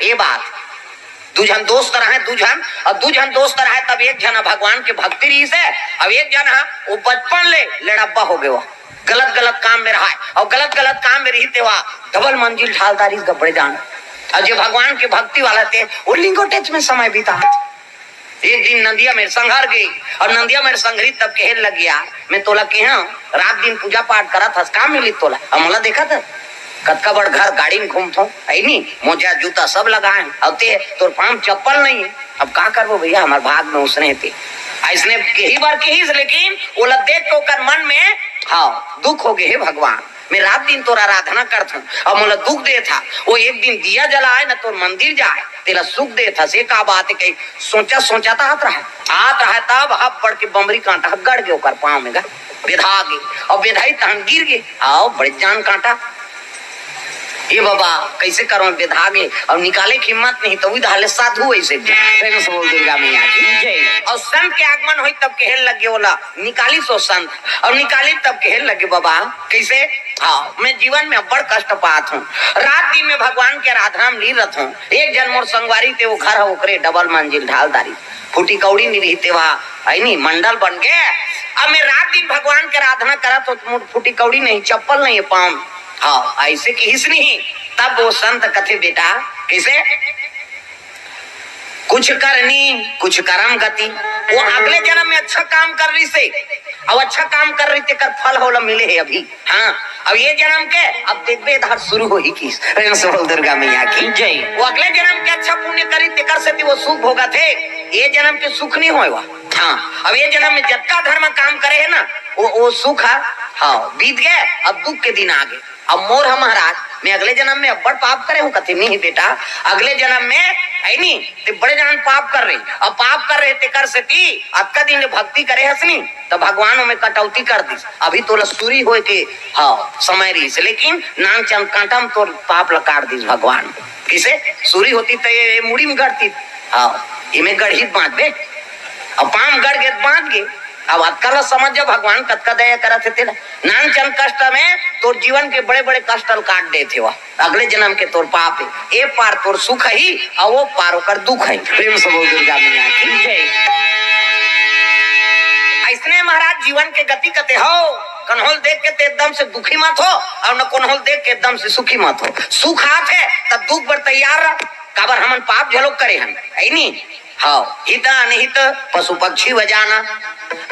ये बात दुजन दोस्त रहे दुजन और दुजन दोस्त रहे तब एक जना भगवान के भक्ति रही से अब एक जना वो बचपन ले लड़ब्बा हो गया गलत गलत काम में रहा है और गलत गलत काम में रहते हुआ डबल मंजिल ढालदारी गबड़े जान और जो भगवान के भक्ति वाला थे वो लिंगो टच में समय बीता। एक दिन नंदिया मेरे संघर गई और नंदिया मेरे संघरी तब कहने लग गया मैं तोला के रात दिन पूजा पाठ करा था काम मिली तोला हमला देखा था कतका बड़ घर गाड़ी में घूमता नहीं मोजा जूता सब लगाए अब ते तोर पाम चप्पल नहीं है अब क्या करबो भैया हमारे भाग में उसने थे ऐसने कई बार कही लेकिन ओला देख तो कर मन में हाँ दुख हो गए भगवान मैं रात दिन तोर आराधना करता और मोला दुख दे था वो एक दिन दिया जलाए न तोर मंदिर जाए तेरा सुख दे था से का बात है कहीं सोचा था आत रहा तब हब पड़ के बमरी कांटा गड़ गए ओकर पाँव में बेधा गई और बेधाई तहन गिर गए आओ बड़े जान कांटा ये बाबा कैसे करो बेधागे और निकाले की हिम्मत नहीं तो धाले साधु ऐसे बोल दुर्गा मैया की जय। और संत के आगमन हुई तब कहने लगे बोला निकाली सो संत और निकाली तब कहने लगे बाबा कैसे हाँ मैं जीवन में बड़ कष्ट पात हूँ रात दिन में भगवान के आराधना में ली रथ हूँ एक जन मोर संगवारी थे वो घर होकरे डबल मंजिल ढालदारी फूटी कौड़ी नहीं रहते वहाँ आई नहीं मंडल बन गए अब मैं रात दिन भगवान के आराधना करा तो फूटी कौड़ी नहीं चप्पल नहीं है पाँव हाँ ऐसे किस नहीं तब वो संत कथे बेटा कैसे कुछ करनी कुछ कर्म गति वो अगले जन्म में अच्छा काम कर रही से अब अच्छा काम कर रही तेकर फल होला मिले है अभी हाँ अब ये जन्म के अब देखबे धार शुरू हो ही किस दुर्गा मैया की जय। वो अगले जन्म के अच्छा पुण्य करी तेकर से वो सुख भोगा थे ये जन्म के सुख नहीं होएगा हाँ अब ये जन्म में जत्ता धर्म काम करे है ना वो सुख है हाँ बीत गए अब दुख के दिन आ गए अब मोर हम महाराज मैं अगले जन्म में बड़ पाप करे हूँ कथे नहीं बेटा अगले जन्म में है नहीं ते बड़े जन पाप कर रहे अब पाप कर रहे ते कर सकी अब का दिन भक्ति करे हसनी तो भगवान में कटौती कर दी अभी तो सूरी हो के हाँ समय रही से लेकिन नाम चंद कांटा में तो पाप लकार दी भगवान किसे सूरी होती तो ये मुड़ी में गढ़ती हाँ इमें गढ़ी बांध बे अब पाम गढ़ के बांध गए अब अतकाल समझ जा भगवान कतका दया करा थे नान चंद कष्ट में तोर जीवन के बड़े बड़े कष्ट काट दे थे वह अगले जन्म के तोर पाप है ए पार तोर सुख ही और वो पार होकर दुख है प्रेम से बोल दुर्गा मैया की जय। ऐसने महाराज जीवन के गति कते हो कन्होल देख के एकदम से दुखी मत हो और न कन्होल देख के एकदम से सुखी मत हो सुख हाथ है तब दुख पर तैयार रह काबर हमन पाप झलोक करे हम है नहीं हाँ हित अनिहित पशु पक्षी बजाना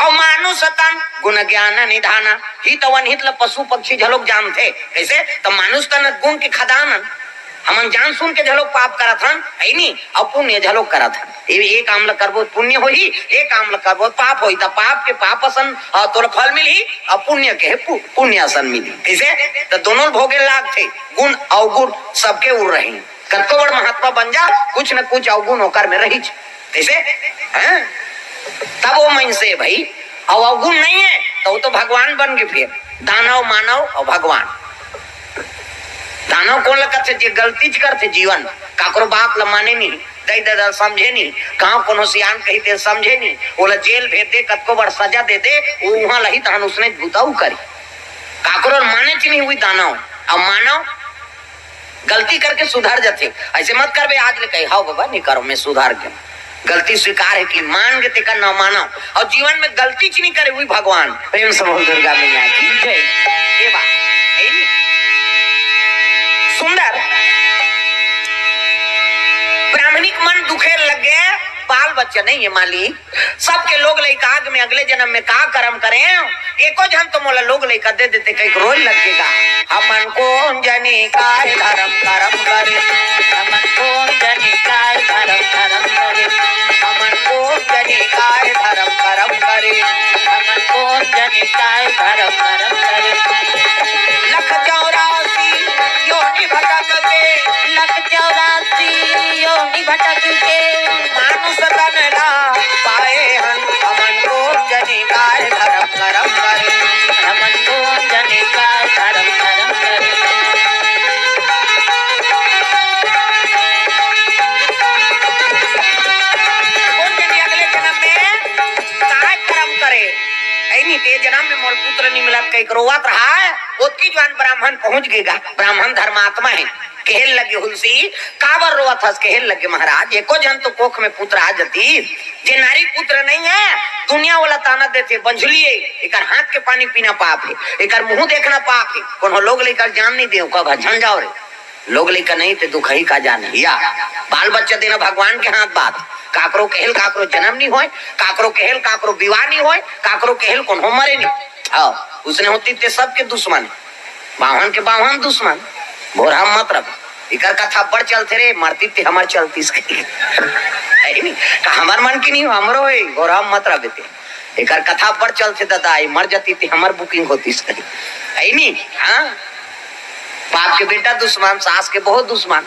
और मानुष तन गुण ज्ञान निधाना हित अनिहित पशु पक्षी झलोक जानते कैसे तो मानुष तन गुण के खदान हमन जान सुन के झलोक पाप करत हन है नहीं और पुण्य झलोक करत हन एक काम करबो पुण्य हो ही एक काम करबो पाप होई तो पाप के पाप असन तोर फल मिली और पुण्य के पुण्य असन मिली कैसे तो दोनों भोगे लाग थे गुण अवगुण सबके उड़ रहे कतो बड़ महात्मा बन जा कुछ न कुछ अवगुण होकर में रही कैसे हैं तब वो मन से भाई और अवगुण नहीं है तो वो तो भगवान बन गए फिर दानव मानव और भगवान दानव कौन लगते जे गलती करते जीवन काकरो बाप ला माने नहीं दई दादा समझे नहीं कहाँ कोनो सियान कही ते समझे नहीं बोला जेल भेज दे कतको बड़ सजा दे दे वो वहां लही तहन उसने भूताऊ करी काकरो माने च नहीं हुई दानव अब मानव गलती करके सुधार जाते ऐसे मत करबे आज ले कही हाँ बाबा नहीं करो मैं सुधार के गलती स्वीकार है कि मान के तेका न मानो और जीवन में गलती च नहीं करे हुई भगवान प्रेम से बोल दुर्गा मैया की जय। ये बात है नहीं सुंदर ब्राह्मणिक मन दुखे लगे बाल बच्चे नहीं है मालिक सबके लोग लइका आग में अगले जन्म में का कर्म करें एको जन तो मोला लोग लइका दे देते कहीं रोज लगेगा हमन को जनी काय धर्म कर्म करे हमन को जनी काय धर्म कर्म करे हमन को जनी काय धर्म कर्म करे हमन को जनी काय धर्म कर्म करे लख 84 योनि भटक के लख 84 योनि भटक के मानुष तन ला पाए हन हमन को जनी काय धर्म कर्म करे हमन को जनी काय धर्म कर्म करे कौन जनी अगले जन्म में काय कर्म करे ऐनी ते जन्म में मोर पुत्र नहीं मिला कई रोवत रहा है उसकी जवान ब्राह्मण पहुंच गएगा ब्राह्मण धर्मात्मा है कहल लगे हुलसी काबर रोवत हस। कहल लगे महाराज एको जन तो कोख में पुत्र आ जती, जे नारी पुत्र नहीं है दुनिया वाला ताना देते बंझलिए एकर हाथ के पानी पीना पाप है, एकर मुंह देखना पाप है। कोनो लोग लेकर जान नहीं दे झन जाओ रे, लोग लेकर नहीं ते दुख ही का जाने। या बाल बच्चा देना भगवान के हाथ बात। काकरो कहल काकरो जन्म नहीं होए, काकरो कहल काकरो विवाह नहीं होए, काकरो कहल कौन हो मरे नहीं। हाँ उसने होती ते सबके दुश्मन, बावन के बावन दुश्मन। बोरा मत रख इकर कथा बढ़ चलते रे, मरती ते हमार चलती हमार मन की नहीं हमरो है। बोरा मत रख इकर कथा बढ़ चलते दादा मर जाती थी हमार बुकिंग होती है नहीं। हाँ बाप के बेटा दुश्मन, सास के बहुत दुश्मन।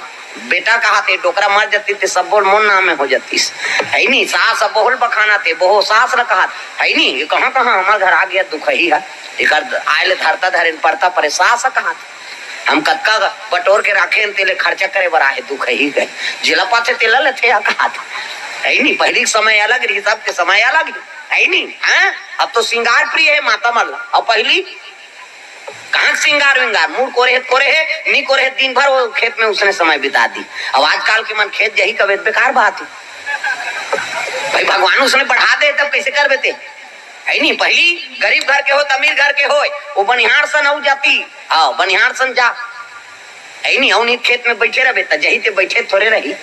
बेटा कहा थे डोकरा मर जाती थे सब बोल मोन नाम में हो जाती है नहीं। सास अब बहुल बखाना थे बहु सास न कहा है नहीं। ये कहाँ कहाँ हमारे घर आ गया दुख ही है। एक आयल धरता धरे पड़ता परे सास कहा हम कक्का बटोर के रखे तेले खर्चा करे बरा है दुख ही गए जिला पाते तेला लेते कहा था है नहीं। पहली समय अलग रही सबके समय अलग है नहीं। हाँ अब तो श्रृंगार प्रिय है माता मल्ला। अब पहली कहाँ श्रृंगार विंगार मूड कोरे है नहीं कोरे है, दिन भर वो खेत में उसने समय बिता दी। अब आजकल के मन खेत यही कवे बेकार बात है भाई। भगवान उसने बढ़ा दे तब कैसे कर बेते है नहीं। पहली गरीब घर के हो अमीर घर के हो वो बनिहार सन हो जाती। हाँ बनिहार सन जा है नहीं। औनी खेत में बैठे रहे बेटा जही ते बैठे थोड़े रही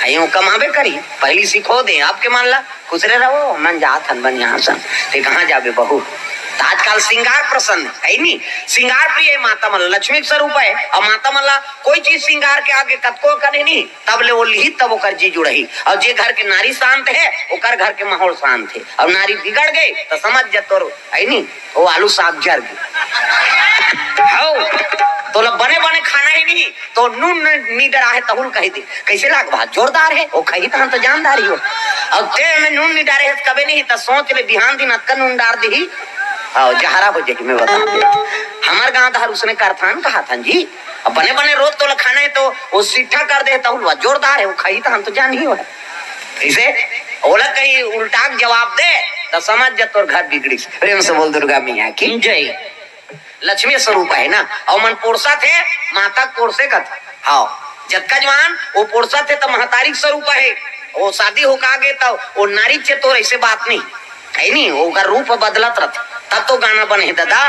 है कमाबे करी। पहली सीखो दे आपके मान ला खुसरे रहो मन जात हन बनिहार सन ते कहाँ जाबे बहू। आजकल श्रृंगार प्रसन्न है नहीं। श्रृंगार प्रिय माता मल्ला लक्ष्मी स्वरूप है। और माता मल्ला कोई चीज श्रृंगार के आगे कतको करे नहीं तब ले वो ली तब ओकर जी जुड़ही। और जे घर के नारी शांत है ओकर घर के माहौल शांत है। और नारी बिगड़ गए तो समझ जतो है नहीं वो आलू साग जर गई तो बने बने खाना ही नहीं तो नून नहीं डरा है तहुल कही थी कैसे लाग बात जोरदार है वो कही तो जानदारी हो। और तेल में नून नहीं डारे है कभी नहीं तो सोच ले बिहान दिन अक्का नून डार दी और जहरा हो जाएगी। मैं बता हमारे गांव धार उसने कारखान कहा था जी अब बने बने रोज तो खाना है तो वो सीठा कर दे तो जोरदार है वो खाई तो हम तो जान ही हो इसे ओला कहीं उल्टा जवाब दे तो समझ जा तोर घर बिगड़ी। प्रेम से बोल दुर्गा मैया की जय। लक्ष्मी स्वरूप है ना और मन पोरसा थे माता पोरसे का था। हाँ जतका जवान वो पोरसा थे तो महतारी स्वरूप है। वो शादी हो का गए तो वो नारी चे तो ऐसे बात नहीं है नहीं वो का रूप बदलत रहता तब तो गाना बने दादा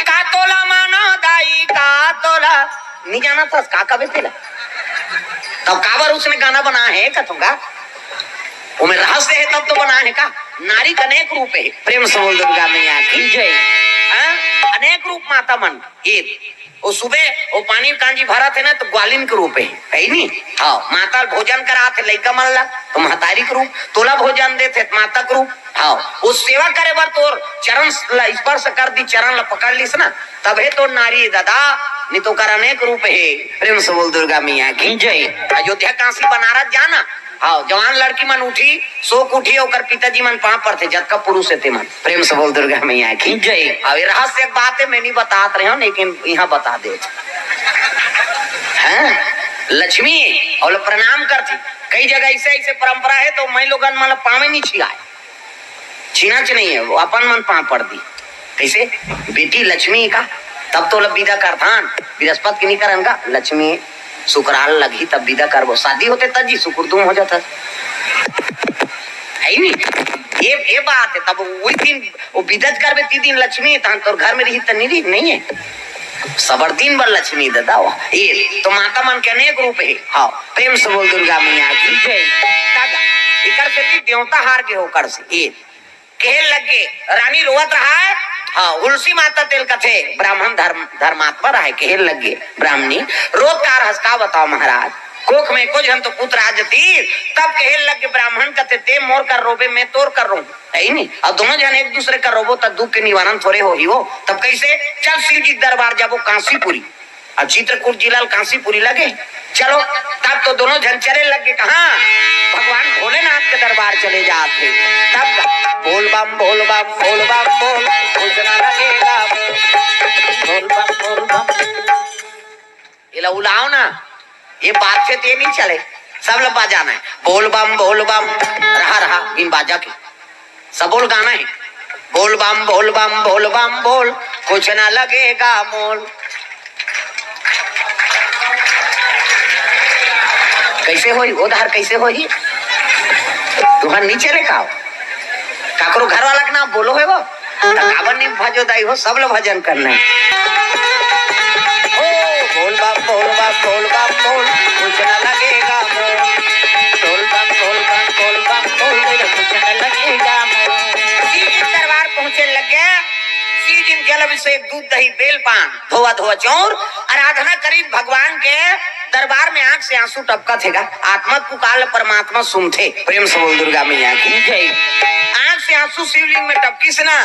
का तोला मानो दाई का तोला नहीं जाना था का कबे तेला तब काबर उसने गाना बना है कथूंगा वो में रहस्य है तब तो बना है का। नारी का अनेक रूप है। प्रेम से बोल दुर्गा मैया की जय। अनेक रूप माता मन एक वो सुबह वो पानी कांजी भरा थे ना तो ग्वालिन के रूप है नहीं। हाँ माता भोजन करा थे लइका मन ला तो महतारी के रूप तोला भोजन दे थे माता के रूप। हाँ वो सेवा करे बार तोर चरण स्पर्श कर दी चरण ला पकड़ लीस ना तब है तो नारी दादा नहीं तो कर अनेक रूप है। प्रेम से बोल दुर्गा मैया की जय। अयोध्या काशी बनारस जाना हाँ जवान लड़की मन उठी शोक उठी और पिताजी मन पाँव पर थे जत का पुरुष थे मन। प्रेम से बोल दुर्गा मैया की जय। अब रहस्य एक बात है मैं नहीं बतात रहे हूँ लेकिन यहाँ बता दे। लक्ष्मी और प्रणाम करती कई जगह ऐसे ऐसे परंपरा है तो मैं लोग मतलब पावे नहीं छियाए छीनाच नहीं है वो अपन मन पाँव पड़ दी कैसे बेटी लक्ष्मी का तब तो विदा करथान बृहस्पति की नहीं करन का लक्ष्मी शुक्राल लगी तब विदा करबो शादी होते तब जी शुक्र हो जाता है नहीं। ये बात है तब वही दिन वो विदत करबे ती दिन लक्ष्मी तहन तोर घर में रही तनी नहीं है सबर दिन बर लक्ष्मी दादा ये तो माता मन के अनेक रूप है। हाँ प्रेम से बोल दुर्गा मैया की जय। इकर से देवता हार के होकर से ये कहे लगे रानी रोवत रहा है। हाँ तुलसी माता तेल कथे ब्राह्मण धर्मात्मा रहा है कहे लगे ब्राह्मणी रोज कार हंसका बताओ महाराज कोख में कुछ हम तो पुत्र आ जती तब कहे लगे ब्राह्मण कथे ते मोर कर रोबे मैं तोर कर रो है नहीं। और दोनों जन एक दूसरे का रोबो तब दुख के निवारण थोड़े हो ही हो तब कैसे चल शिव जी दरबार जाबो काशीपुरी अब चित्रकूट जिला काशीपुरी लगे चलो तब तो दोनों जन चले लगे कहा भगवान भोलेनाथ के दरबार चले जाते तब बोल बम बोल बम बोल बम बोल कुछ ना लगेगा बोल बम ये उलाओ ना ये बात से ते नहीं चले सब लोग बजाना है बोल बम रहा इन बाजा की सब बोल गाना है बोल बम बोल कुछ ना लगेगा मोल कैसे होई उधार कैसे होई तुहार नीचे ले काओ काकरो घर वाला के नाम बोलो है वो काबर नहीं भजो दाई हो सब लोग भजन करने ओ बोल बाप बोल बाप बोल बाप बोल कुछ न लगेगा मोल बोल बाप बोल बाप बोल बाप बोल कुछ न लगेगा मोल शिव जी दरबार पहुंचे लग गया शिव जी जल अभिषेक दूध दही बेल पान धोआ धोआ चौर आराधना करी भगवान के दरबार में आंख से आंसू टपका थेगा आत्मा पुकार परमात्मा सुनते प्रेम से बोल दुर्गा मैया की जय आंख से आंसू शिवलिंग में टपकी से ना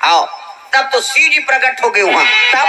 आओ तब तो शिव जी प्रकट हो गए वहां तब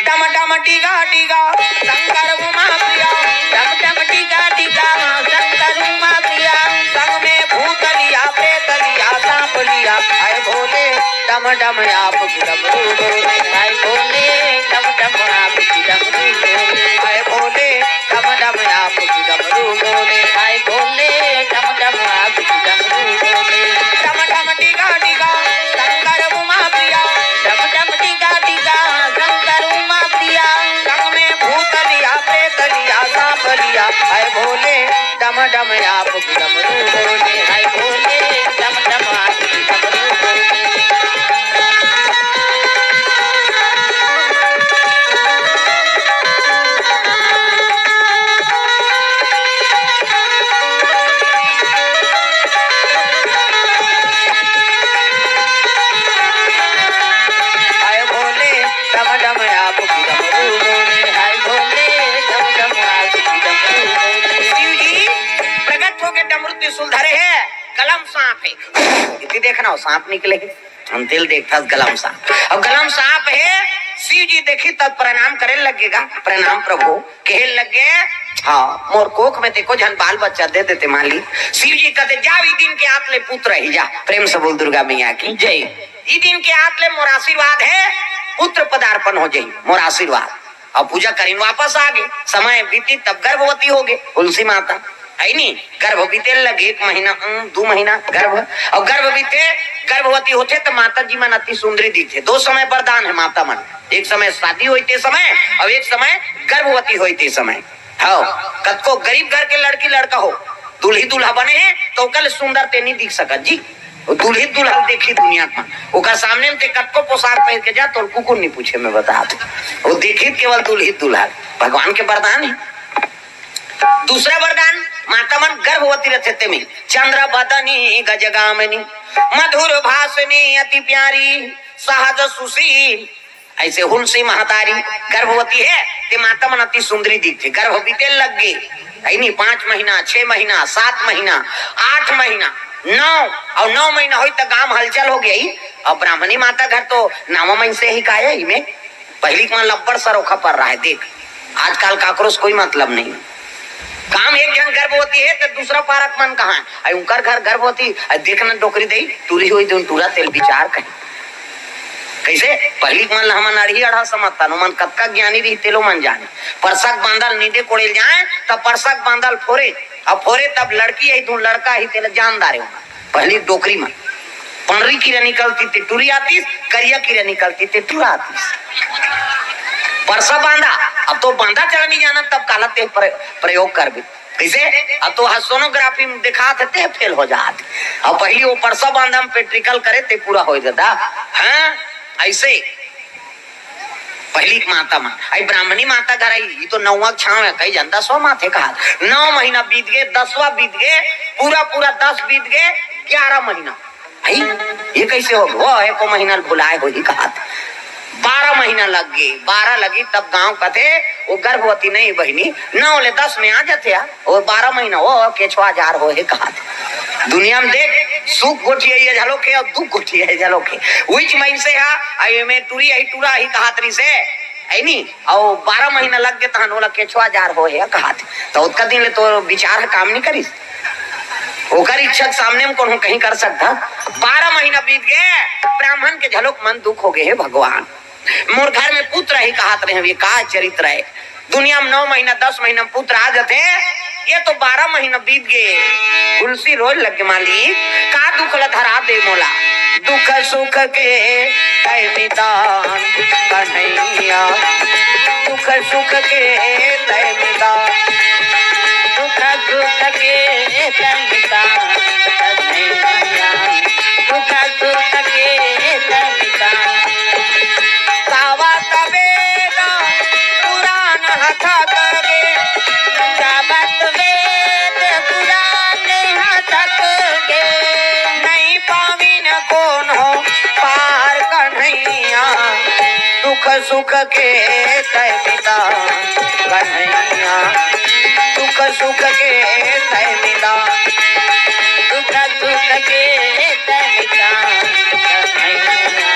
डम डम टीगा टीगा शंकर उमा प्रिया डम डम टीगा टीगा शंकर उमा प्रिया संग में भूत लिया प्रेत लिया सांप लिया हाय भोले डम डम आप डमरू बोले हाय भोले डम डम आप डमरू बोले हाय भोले डम डम आप डमरू बोले हाय भोले डम डम आप डमरू बोले डम डम टीगा टीगा शंकर उमा प्रिया डम डम टीगा टीगा शंकर उमा प्रिया संग में भूत लिया प्रेत लिया सांप लिया हाय भोले डम डम आप डमरू बोले हाय भोले डम डम आप डमरू बोले सुलधरे है गलम सांप है इतनी देखना हो सांप निकले हम दिल देखता गलम सांप अब गलम सांप है शिव जी देखी तब प्रणाम करे लगेगा प्रणाम प्रभु कहे लगे हाँ मोर कोख में देखो जन बाल बच्चा दे देते मान ली शिव जी कहते जाओ ई दिन के आतले पुत्र ही जा प्रेम से बोल दुर्गा मैया की जय ई दिन के आतले मोर आशीर्वाद है पुत्र पदार्पण हो जाये मोर आशीर्वाद अब पूजा करीन वापस आ गए समय बीती तब गर्भवती हो गए तुलसी माता है नी गर्भ बीते लगे 1 महीना 2 महीना गर्भ और गर्भ बीते गर्भवती होते तो माता जी मन अति सुंदरी दिखते 2 समय वरदान है माता मन एक समय शादी होते समय और एक समय गर्भवती होते समय हाँ कद को गरीब घर के लड़की लड़का हो दूल्ही दूल्हा बने हैं तो कल सुंदर ते नहीं दिख सकत जी दूल्ही दूल्हा देखी दुनिया में ओका सामने में कटको पोशाक पहन के जा तो कुकुर नहीं पूछे मैं बता वो देखी केवल दूल्ही दूल्हा भगवान के वरदान है दूसरा वरदान माता मन गर्भवती रहते में चंद्र बदनी गजगामिनी मधुर भाषणी अति प्यारी सहज सुशील ऐसे हुलसी महतारी गर्भवती है ते माता मन अति सुंदरी दिखते गर्भ बीते लग गए नहीं 5 महीना 6 महीना 7 महीना 8 महीना 9 और 9 महीना हुई तो गांव हलचल हो गई और ब्राह्मणी माता घर तो 9 महीने से ही काया ही में पहली मन लब्बड़ सरोखा पड़ रहा है देख आजकल काकरोस कोई मतलब नहीं काम एक जन गर्भवती है तो दूसरा पारक मन कहाँ है उनकर घर गर्भवती देखना डोकरी दे टूरी हुई टूरा तेल विचार कहीं कैसे पहली मन हम नाड़ी अढ़ा समझता मन कतका ज्ञानी रही तेलो मन जाने परसक बांधल नींदे कोड़े जाए तब परसक बांधल फोरे अब फोरे तब लड़की है तू लड़का ही तेल जानदार है पहली डोकरी में पंडरी कीड़ा निकलती थी टूरी आती करिया कीड़ा निकलती थी टूरा आती परसा बांधा अब तो बांधा चला नहीं जाना तब काला ते प्रयोग कर भी कैसे अब तो सोनोग्राफी में दिखा थे फेल हो जाते अब पहली वो परसा बांधा में पेट्रिकल करे ते पूरा हो जाता हाँ ऐसे पहली माता मां आई ब्राह्मणी माता घर आई ये तो 9वां छाव है कई जनता 100 माथे कहा 9 महीना बीत गए 10वां बीत गए पूरा 10 बीत गए 11 महीना भाई ये कैसे हो वो है को महीना भुलाए हो ही कहा 12 महीना लग गई 12 लगी तब गांव का थे वो गर्भवती नहीं बहनी 9 ले 10 में आ जाते वो 12 महीना वो केछवा जार हो है कहा दुनिया में देख सुख गोठी है झलो के और दुख गोठी है झलो के विच महीने से आई में टूरी आई टूरा ही कहा तरी से आई नहीं और 12 महीना लग गए तहन ओला केछवा जार हो है कहा तो उसका दिन ले तो विचार काम नहीं करी ओकर इच्छा सामने में कौन कहीं कर सकता 12 महीना बीत गए ब्राह्मण के झलोक मन दुख हो गए है भगवान मोर घर में पुत्र ही कहात रहे का चरित्र है दुनिया में 9 महीना 10 महीना पुत्र आ जाते ये तो 12 महीना बीत गए तुलसी रोज लग मालिक का दुख धरा दे मोला दुख सुख के तैमिदान कन्हैया दुख सुख के तैमिदान दुख तमिता कन्हैया, दुख सुख के तमिता। सावत वेद पुराण हथा करगे, सावत वेद पुराण हथा करगे, नहीं पाविन कौन हो पार कन्हैया, दुख सुख के तमिता कन्हैया, दुख सुख के तमिता, दुख सुख के तमिता कन्हैया,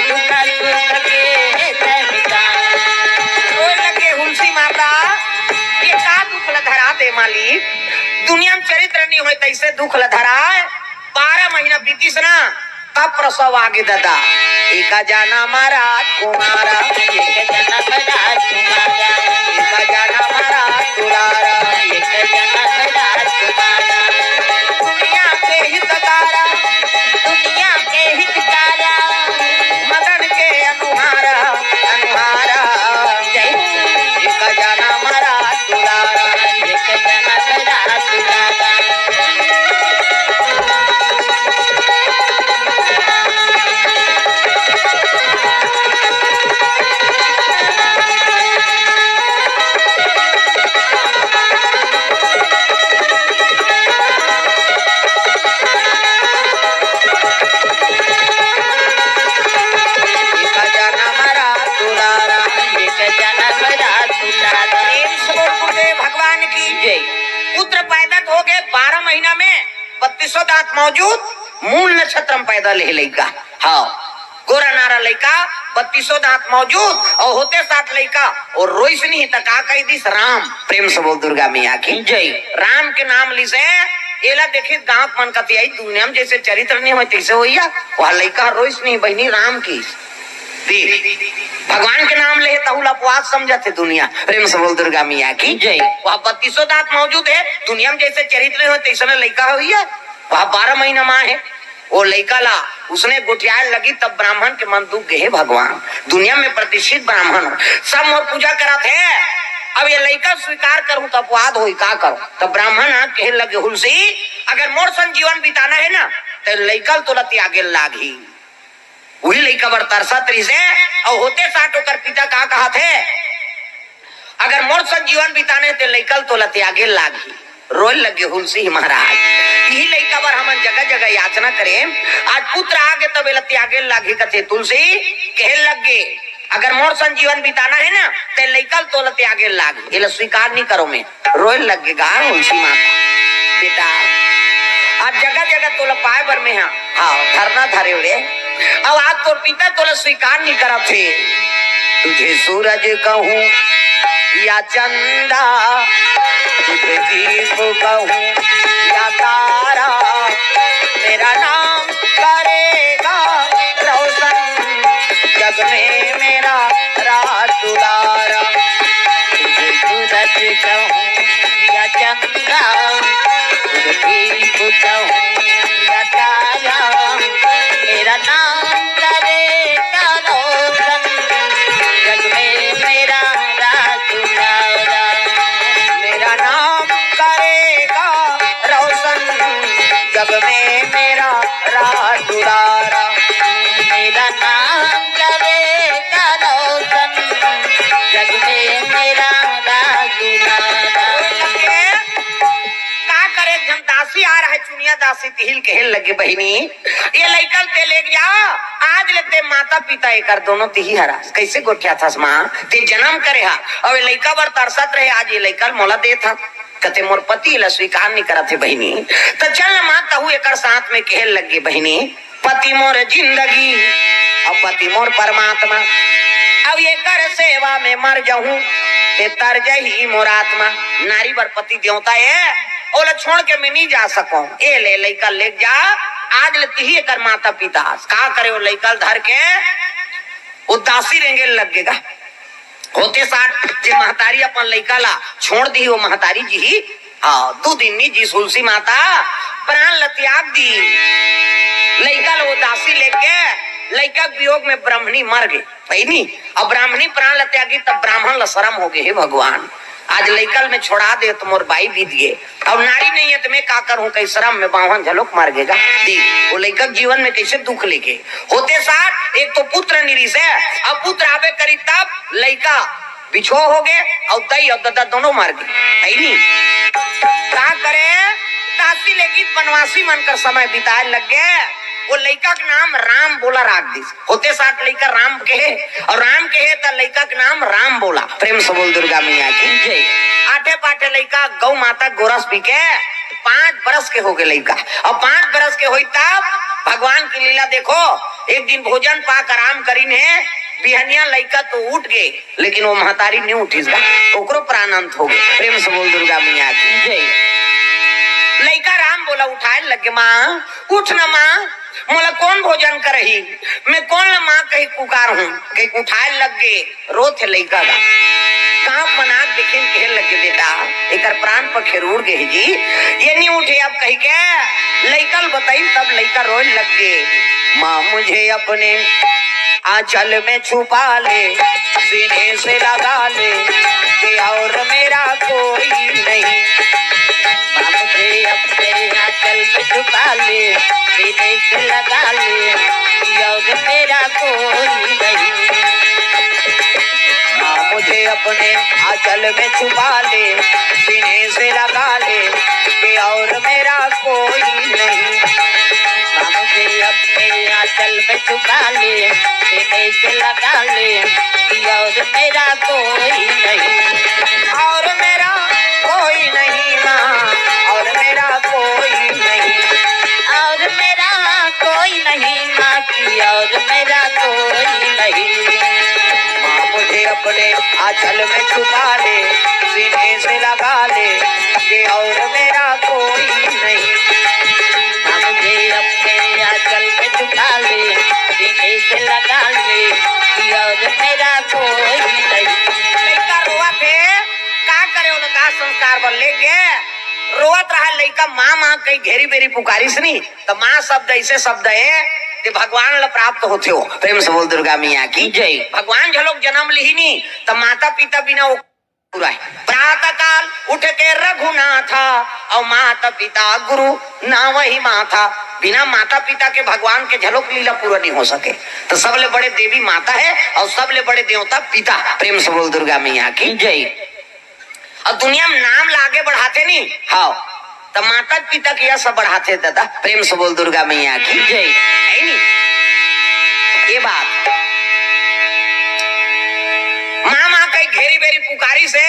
दुख सुख के तमिता। रोए लगे हुलसी माता, ये का दुख लधरा दे मालिक, दुनिया में चरित्र नहीं होए तैसे दुख लधरा। 12 महीना बीतीस ना, तब प्रसव आगे दादा। एक जाना मारा कुमारा, एक जाना मारा कुमारा, एक जाना मारा दुलारा, एक जाना मारा कुमारा। दुनिया के हितकारा, दुनिया के हितकारा, मदन के अनुहारा अनुहारा, जय एक जाना मारा दुलारा, एक जाना मारा दुलारा। भगवान की जय। पुत्र पैदा हो गए 12 महीना में, 32 दांत मौजूद, मूल नक्षत्र में पैदा ले लड़का। हाँ, गोरा नारा लड़का, 32 दांत मौजूद और होते साथ लड़का। और रोशनी तका कही दिस राम, प्रेम से बोल दुर्गा मैया की जय। राम के नाम ली से एला देखे दांत मन का दुनिया में जैसे चरित्र नहीं हो तैसे हो, वह लड़का रोशनी बहनी राम की। भगवान के नाम ले तहुला अपवाद समझते दुनिया, प्रेम से बोल दुर्गा मैया की जय। वह 32 दांत मौजूद है, दुनिया में जैसे चरित्र हो तैसे लड़का हो, वह 12 महीना माँ है। वो लड़का ला उसने गुटियाल लगी, तब ब्राह्मण के मन दुख गए। भगवान दुनिया में प्रतिष्ठित ब्राह्मण सब मोर पूजा करत है, अब ये लड़का स्वीकार करूं तो अपवाद हो, का करो। तब ब्राह्मण कहे लगे हुलसी, अगर मोर सन जीवन बिताना है ना तो लड़का तो त्यागे लागी। वही लड़का बड़ तरसत रही से, और होते साथ होकर पिता कहा थे, अगर मोर सन जीवन बिताने तो लड़का तो त्यागे लागी। रोल लगे हुलसी महाराज, यही लड़का बर हम जगह जगह याचना करे, आज पुत्र आगे तब त्यागे लागी। कथे तुलसी कहे लगे, अगर मोर सन जीवन बिताना है ना तो लड़का तो त्यागे लागी, ये स्वीकार नहीं करो। मैं रोल लगेगा हुलसी माता, बेटा आज जगह जगह तो पाए बर में हाँ धरना धरे रे, अब आज तो पिता तो स्वीकार नहीं करा थे। तुझे सूरज कहूं या चंदा, तुझे दीप कहूं या तारा, मेरा नाम करेगा रोशन जग में मेरा राज दुलारा। तुझे सूरज कहूं या चंदा, तुझे दीप कहूं या तारा, मेरा नाम करेगा रोशन जग में मेरा राज दुलारा। मेरा नाम करेगा रोशन जग में मेरा राज दुलारा। मेरा नाम करेगा रोशन जग में मेरा राज दुलारा। का करे दासी आ रहा है, चुनिया दासी तिहिल के हेल लगे बहिनी, ये लइकल ते ले जा, आज लेते माता पिता एक दोनों तिही हरा कैसे गोठिया था माँ ते जन्म करे हा, और ये लइका बर तरसत रहे, आज ये लइकल मोला दे था। कते मोर पति ला स्वीकार नहीं करते बहिनी, तो चल माँ तहु एक साथ में कहल लगे बहिनी, पति मोर जिंदगी और पति मोर परमात्मा, अब ये कर सेवा में मर जाऊं ते तर जही मोर आत्मा। नारी बर पति देवता है, ओला छोड़ के मैं नहीं जा सकूं, ए ले लइका ले जा, आज लेती ही कर माता पिता का करे, वो लइका धर के उदासी रेंगे लगेगा। होते साथ जे महतारी अपन लइका ला छोड़ दी, वो महतारी जी ही दो दिन जी तुलसी माता प्राण ल त्याग दी। लइका ला उदासी लेके लइका वियोग में ब्राह्मणी मर गई, अब ब्राह्मणी प्राण ल त्यागी, तब ब्राह्मण ला शर्म हो गए, हे भगवान आज लइकल में छोड़ा दे तो मोर बाई बीत गए, और नारी नहीं है तो मैं का करूं, कई शर्म में बावन झलोक मार गेगा। देख वो लइका जीवन में कैसे दुख लेके होते साथ एक तो पुत्र निरीस है, अब पुत्र आवे करी तब लइका बिछो हो गए और दई और ददा दोनों मार गए। नहीं क्या करे, दासी लेगी बनवासी मनकर समय बिताए लग गए। वो लइका का नाम राम बोला राख दिस, होते साथ लइका राम कहे, और राम कहे तो लइका का नाम राम बोला। प्रेम से बोल दुर्गा मैया की जय। आठे पाठे लइका गौ माता गोरस पी के 5 बरस के हो गए लइका, और 5 बरस के हुई तब भगवान की लीला देखो। एक दिन भोजन पाक आराम करीन है, बिहनिया लइका तो उठ गए, लेकिन वो महतारी नहीं उठी, ओकरो प्राणांत हो गए। प्रेम से बोल दुर्गा मैया की जय। लइका राम बोला उठाए लगे, माँ उठ न माँ, मोला कौन भोजन करही, मैं कौन ला माँ कही पुकार हूँ। कहीं उठाए लग गए, रोत है लइका का गाँव मना देखे कहे लगे, बेटा एक प्राण पर खेरूर गए जी, ये नहीं उठे अब कही के लइकल बताई। तब लइका रोए लग गए, माँ मुझे अपने आंचल में छुपा ले, सीने से लगा ले कि और मेरा कोई नहीं। माँ मुझे अपने आंचल में छुपा ले, सीने से लगा ले कि और मेरा कोई नहीं। माँ मुझे अपने आंचल में छुपा ले, सीने से लगा ले कि और मेरा कोई नहीं। माँ मुझे अपने आंचल में छुपा ले, सीने से लगा ले कि और मेरा कोई नहीं, और मेरा कोई नहीं माँ, और मेरा कोई नहीं, और मेरा कोई नहीं माँ की, और मेरा कोई नहीं। माँ मुझे अपने आंचल में छुपा ले, सीने से लगा ले कि और मेरा कोई नहीं। माँ मुझे अपने आंचल में छुपा ले, सीने से लगा ले कि और मेरा कोई नहीं। लइका रोआ थे का करे, उनका संस्कार बन ले गए रोवत रहा लइका। माँ माँ कई घेरी बेरी पुकारी से नहीं, तो माँ शब्द ऐसे शब्द है कि भगवान ला प्राप्त होते हो। प्रेम से बोल दुर्गा मैया की जय। भगवान झलोक जन्म ली नहीं तो माता पिता बिना पूरा है। प्रातः काल उठ के रघुनाथा, और माता पिता गुरु ना वही माता। बिना माता पिता के भगवान के झलोक लीला पूरा नहीं हो सके। तो सबले बड़े देवी माता है और सबले बड़े देवता पिता। प्रेम से बोल दुर्गा मैया की जय। और दुनिया में नाम ला आगे बढ़ाते नहीं, हाँ तो माता पिता की यह सब बढ़ाते दादा। प्रेम से बोल दुर्गा मैया की जय। है नहीं ये बात, माँ माँ कई घेरी बेरी पुकारी से,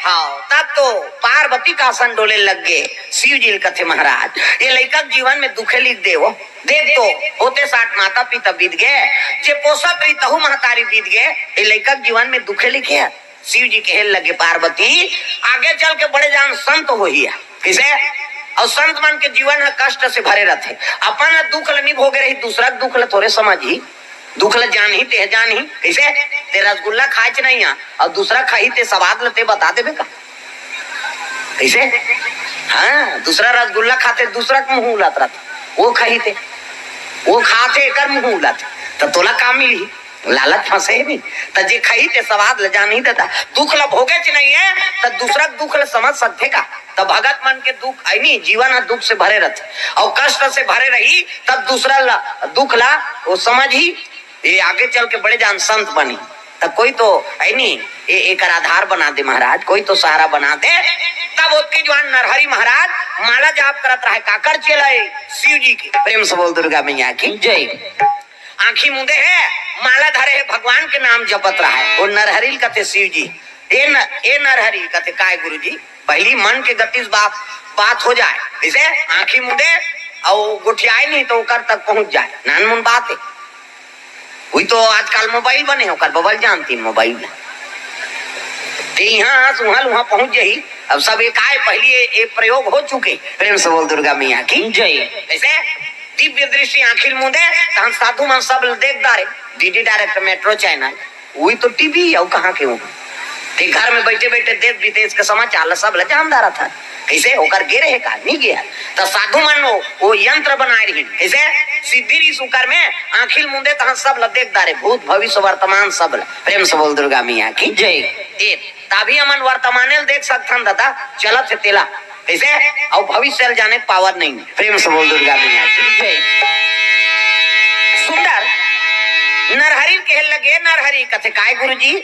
हाँ तब तो पार्वती का आसन डोले लग गए। शिव जी कथे महाराज ये लइका जीवन में दुखे लिख दे वो देख तो होते 60 माता पिता बीत गए, जे पोसत रही तहु महतारी बीत गए, ये लइका जीवन में दुखे लिखे। शिव जी कहे लगे पार्वती आगे चल के बड़े जान संत हो ही है किसे, और संत मन के जीवन है कष्ट से भरे रहते। अपन दुख ल नहीं भोगे रही, दूसरा दुख ल थोड़े समझ ही, दुख ल जान ही ते जान ही कैसे। ते रसगुल्ला खाच नहीं है और दूसरा खाई ते स्वाद लते बता देबे का कैसे। हाँ दूसरा रसगुल्ला खाते दूसरा मुंह उलात रहता, वो खाई थे वो खाते कर मुंह उलाते तो तोला काम मिली। लालच फंसे नहीं तो जे खाई ते स्वाद ल जान ही देता। दुख ल भोगे च नहीं है तो दूसरा दुख ल समझ सकते का। तब भगत मन के दुख आई नहीं, जीवन दुख से भरे रहते और कष्ट से भरे रही, तब दूसरा दुख ला वो समझ ही ये आगे चल के बड़े जान संत बनी। तब कोई तो है नहीं ये एक आधार बना दे महाराज, कोई तो सहारा बना दे। तब उसके जवान नरहरि महाराज माला जाप करत रहे काकर चलाए शिव जी की। प्रेम से बोल दुर्गा मैया की जय। आंखी मुंदे है माला धरे है भगवान के नाम जपत रहा है। वो नरहरि कहते शिव जी ए नरहरि कहते काय गुरु जी पहली मन के गति बात हो जाए, जैसे आंखी मुंदे और गुठियाए नहीं तो कर तक पहुंच जाए। नानमुन बात है वही तो आजकल मोबाइल बने होकर बबल जानती मोबाइल यहाँ वहां पहुंच जाही। अब सब एक आए पहली एक प्रयोग हो चुके। प्रेम से बोल दुर्गा मैया की जय। ऐसे दिव्य दृष्टि आखिर मुंदे तहन साधु मन सब देख दारे डीडी डायरेक्ट मेट्रो चैनल वही तो टीवी और कहाँ के हो ते घर में बैठे बैठे देश विदेश के समाचार सब जानदारा था। कैसे होकर गे रहे का नहीं गया तो साधु मन वो यंत्र बनाए रही कैसे सिद्धि री सुकर में आखिल मुंदे तहां सब ल देख दारे भूत भविष्य वर्तमान सब ल प्रेम से बोल दुर्गा मैया की जय ए तभी हमन वर्तमाने देख सकथन दादा चलत है तेला कैसे और भविष्य जाने पावर नहीं प्रेम से बोल दुर्गा मैया की जय सुंदर नरहरि कहने लगे नरहरि कथे काय गुरुजी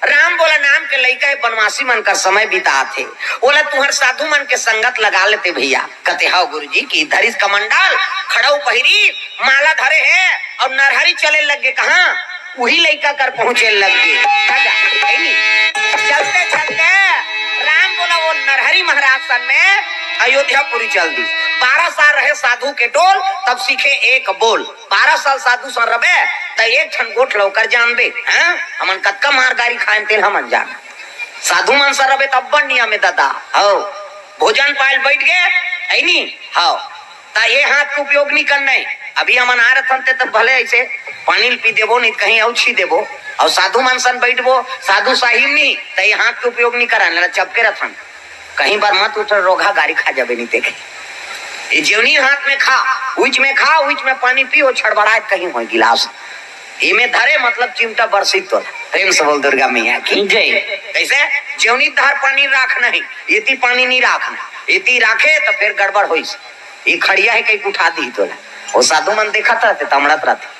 राम बोला नाम के लइका बनवासी मन का समय बिता थे बोला तुहर साधु मन के संगत लगा लेते भैया कते हाउ गुरुजी की धरिस कमंडल खड़ाऊ पहिरी माला धरे है और नरहरि चले लग गए कहा वही लइका कर पहुंचे लग गए चलते चलते राम बोला वो नरहरि महाराज सन में अयोध्यापुरी चल दी 12 साल रहे साधु के टोल तब सीखे एक बोल 12 साल साधु सन रबे तो एक ठन गोठ लौकर जानबे हैं हमन कत्का मार गारी खाए तेल हमन जान साधु मन सर रबे तब बनिया में दादा हो भोजन पायल बैठ गए ऐनी हो ता ये हाथ के उपयोग नहीं करना है अभी हमन आ रहे थे तो भले ऐसे पानी पी देबो नहीं कहीं औछी देबो और साधु मन सन बैठबो साधु साहिब नहीं तो ये हाथ के उपयोग नहीं करा चपके रथन कहीं बार मत उठ रोगा गाड़ी खा जाबे नहीं देखे ये जेवनी हाथ में खा उच में पानी पियो छड़बड़ाए कहीं हो गिलास ये में धरे मतलब चिमटा बरसित तो प्रेम से बोल दुर्गा मैया की जय कैसे जेवनी धार पानी राख नहीं इति पानी नहीं राखना इति राखे तो फिर गड़बड़ होई ये खड़िया है कहीं उठा दी तो वो साधु मन देखा था तमड़त रहते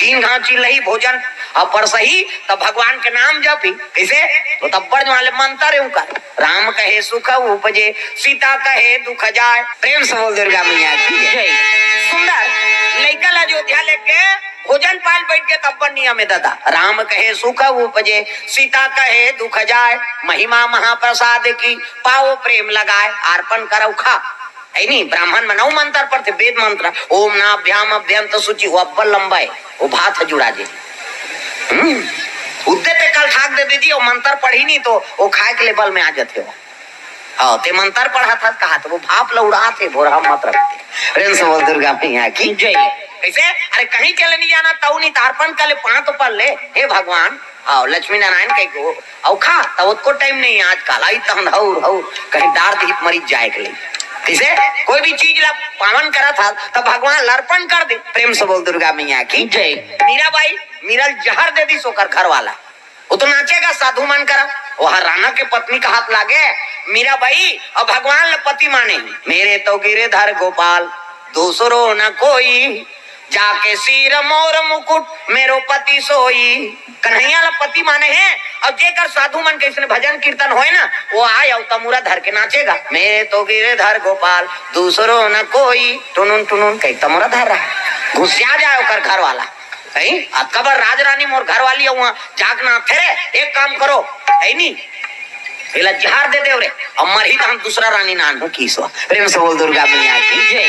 3 घाव चिल्लही भोजन और परसही तब भगवान के नाम जपी कैसे तो तब बड़ वाले मंत्र है राम कहे सुख उपजे सीता कहे दुख जाए प्रेम से बोल दुर्गा मैया की जय सुंदर लइका अयोध्या लेके भोजन पाल बैठ के तब नियम में दादा राम कहे सुख उपजे सीता कहे दुख जाए महिमा महाप्रसाद की पाओ प्रेम लगाए अर्पण करौ खा नहीं ब्राह्मण में 9 मंत्र पढ़ते वेद मंत्र ओम नाभ्याम अभ्यंत सूचि वो अब्बल लंबा है वो भात है जुड़ा जी उद्दे पे कल ठाक दे दीजिए वो मंत्र पढ़ी नहीं तो वो खाए के लेवल में आ जाते हो हाँ ते मंत्र पढ़ा था कहा तो वो भाप लौड़ा थे भोरा मत रखते प्रेम से बोल दुर्गा मैया की जय कैसे अरे कहीं चले नहीं जाना ताऊ नहीं तारपन कल 5 तो पढ़ ले हे भगवान आओ लक्ष्मी नारायण कहीं को औ खा तब उसको टाइम नहीं आज काल आई तहन हऊ कहीं डार दीप मरीज जाए के लिए कैसे कोई भी चीज ला पावन करा था तब भगवान लर्पण कर दे प्रेम से बोल दुर्गा मैया की जय मीराबाई मीरल जहर दे दी सोकर घर वाला वो तो नाचेगा साधु मन करा वह राणा के पत्नी का हाथ लागे मीराबाई और भगवान ल पति माने मेरे तो गिरधर गोपाल दूसरो न कोई जाके सिर मोर मुकुट मेरो पति सोई कन्हैया ला पति माने हैं और जेकर साधु मन के इसने भजन कीर्तन होए ना वो आए और तमुरा धर के नाचेगा मेरे तो गिरधर गोपाल दूसरो न कोई टुनुन टुनुन कहीं तमुरा धर रहा घुसिया जाए ओकर घर वाला कहीं कबर राज रानी मोर घर वाली वहाँ जागना थे एक काम करो है नी इला जहर दे दे रे अमर ही हम दूसरा रानी नान हूँ की सो प्रेम से बोल दुर्गा मैया की जय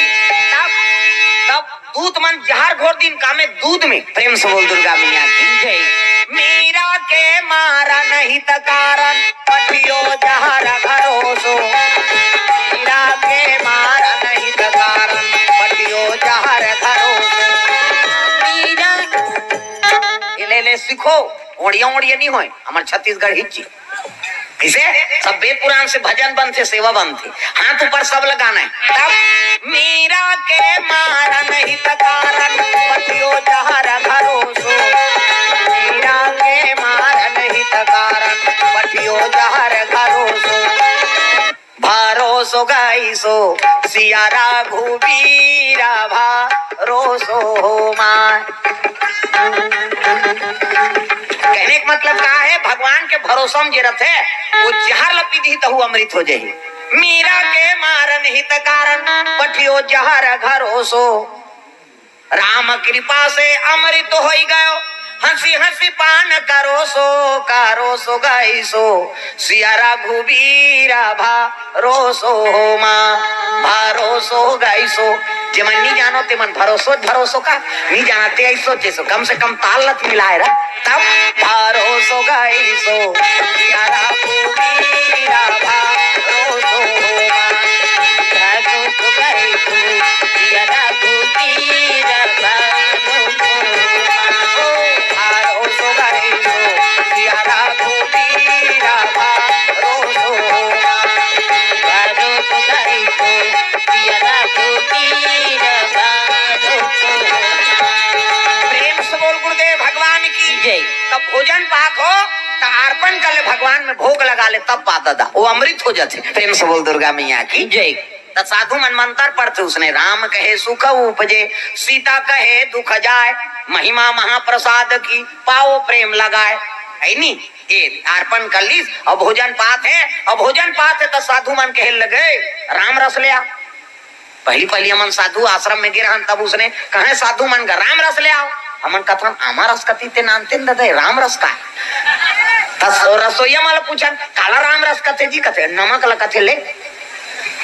तब दूध मन जहर घोर दिन कामे दूध में प्रेम से बोल दुर्गा मैया की जय मीरा के मारा नहीं तकारण पठियो जहर घरो सो मीरा के मारा नहीं तकारण पठियो जहर घरो सो मीरा ले सीखो ओड़िया नहीं होए हमारे छत्तीसगढ़ हिच्ची इसे सब वेद पुराण से भजन बनते सेवा बनते हाथ ऊपर सब लगाना है तब मीरा के मारा नहीं तकारण पठियो जहर घरो सो मीरा के मारा नहीं तकारण पठियो जहर घरो सो भरोसो गाई सो सिया रघुबीरा भरोसो हो मां कहने का मतलब क्या है भगवान के भरोसा में जे रथे वो जहर लपी दी तो अमृत हो जाए मीरा के मारन हित कारण पठियो जहर घरो सो राम कृपा से अमृत हो गयो हंसी हंसी पान करो सो गई सो सिया रघुबीरा भरोसो हो मां भरोसो गई सो जे मन नहीं जानो ते मन भरोसो का नहीं जानते ऐसो जैसो कम से कम ताल लत मिलाए रहा तब भरोसो गई सो सिया रघुबीरा भरोसो हो मां भरोसो गई सो सिया रघुबीरा भरोसो भरोसो में भोग लगा ले तब पा दादा वो अमृत हो जाते। प्रेम से बोल दुर्गा मैया की जय। तो साधु मन मंत्र पढ़ते उसने राम कहे सुख उपजे सीता कहे दुख जाए महिमा महाप्रसाद की पाओ प्रेम लगाए है नी ये अर्पण कर लीस और भोजन पात है और भोजन पात है तो साधु मन कहे लगे राम रस ले आओ। पहली हमन साधु आश्रम में गिरा तब उसने कहे साधु मन का राम रस ले आओ। हमन कथन आमा रस कती ते नानते दे राम रस का रसोईया माला पूछन काला राम रस कथे जी कथे नमक ला कथे ले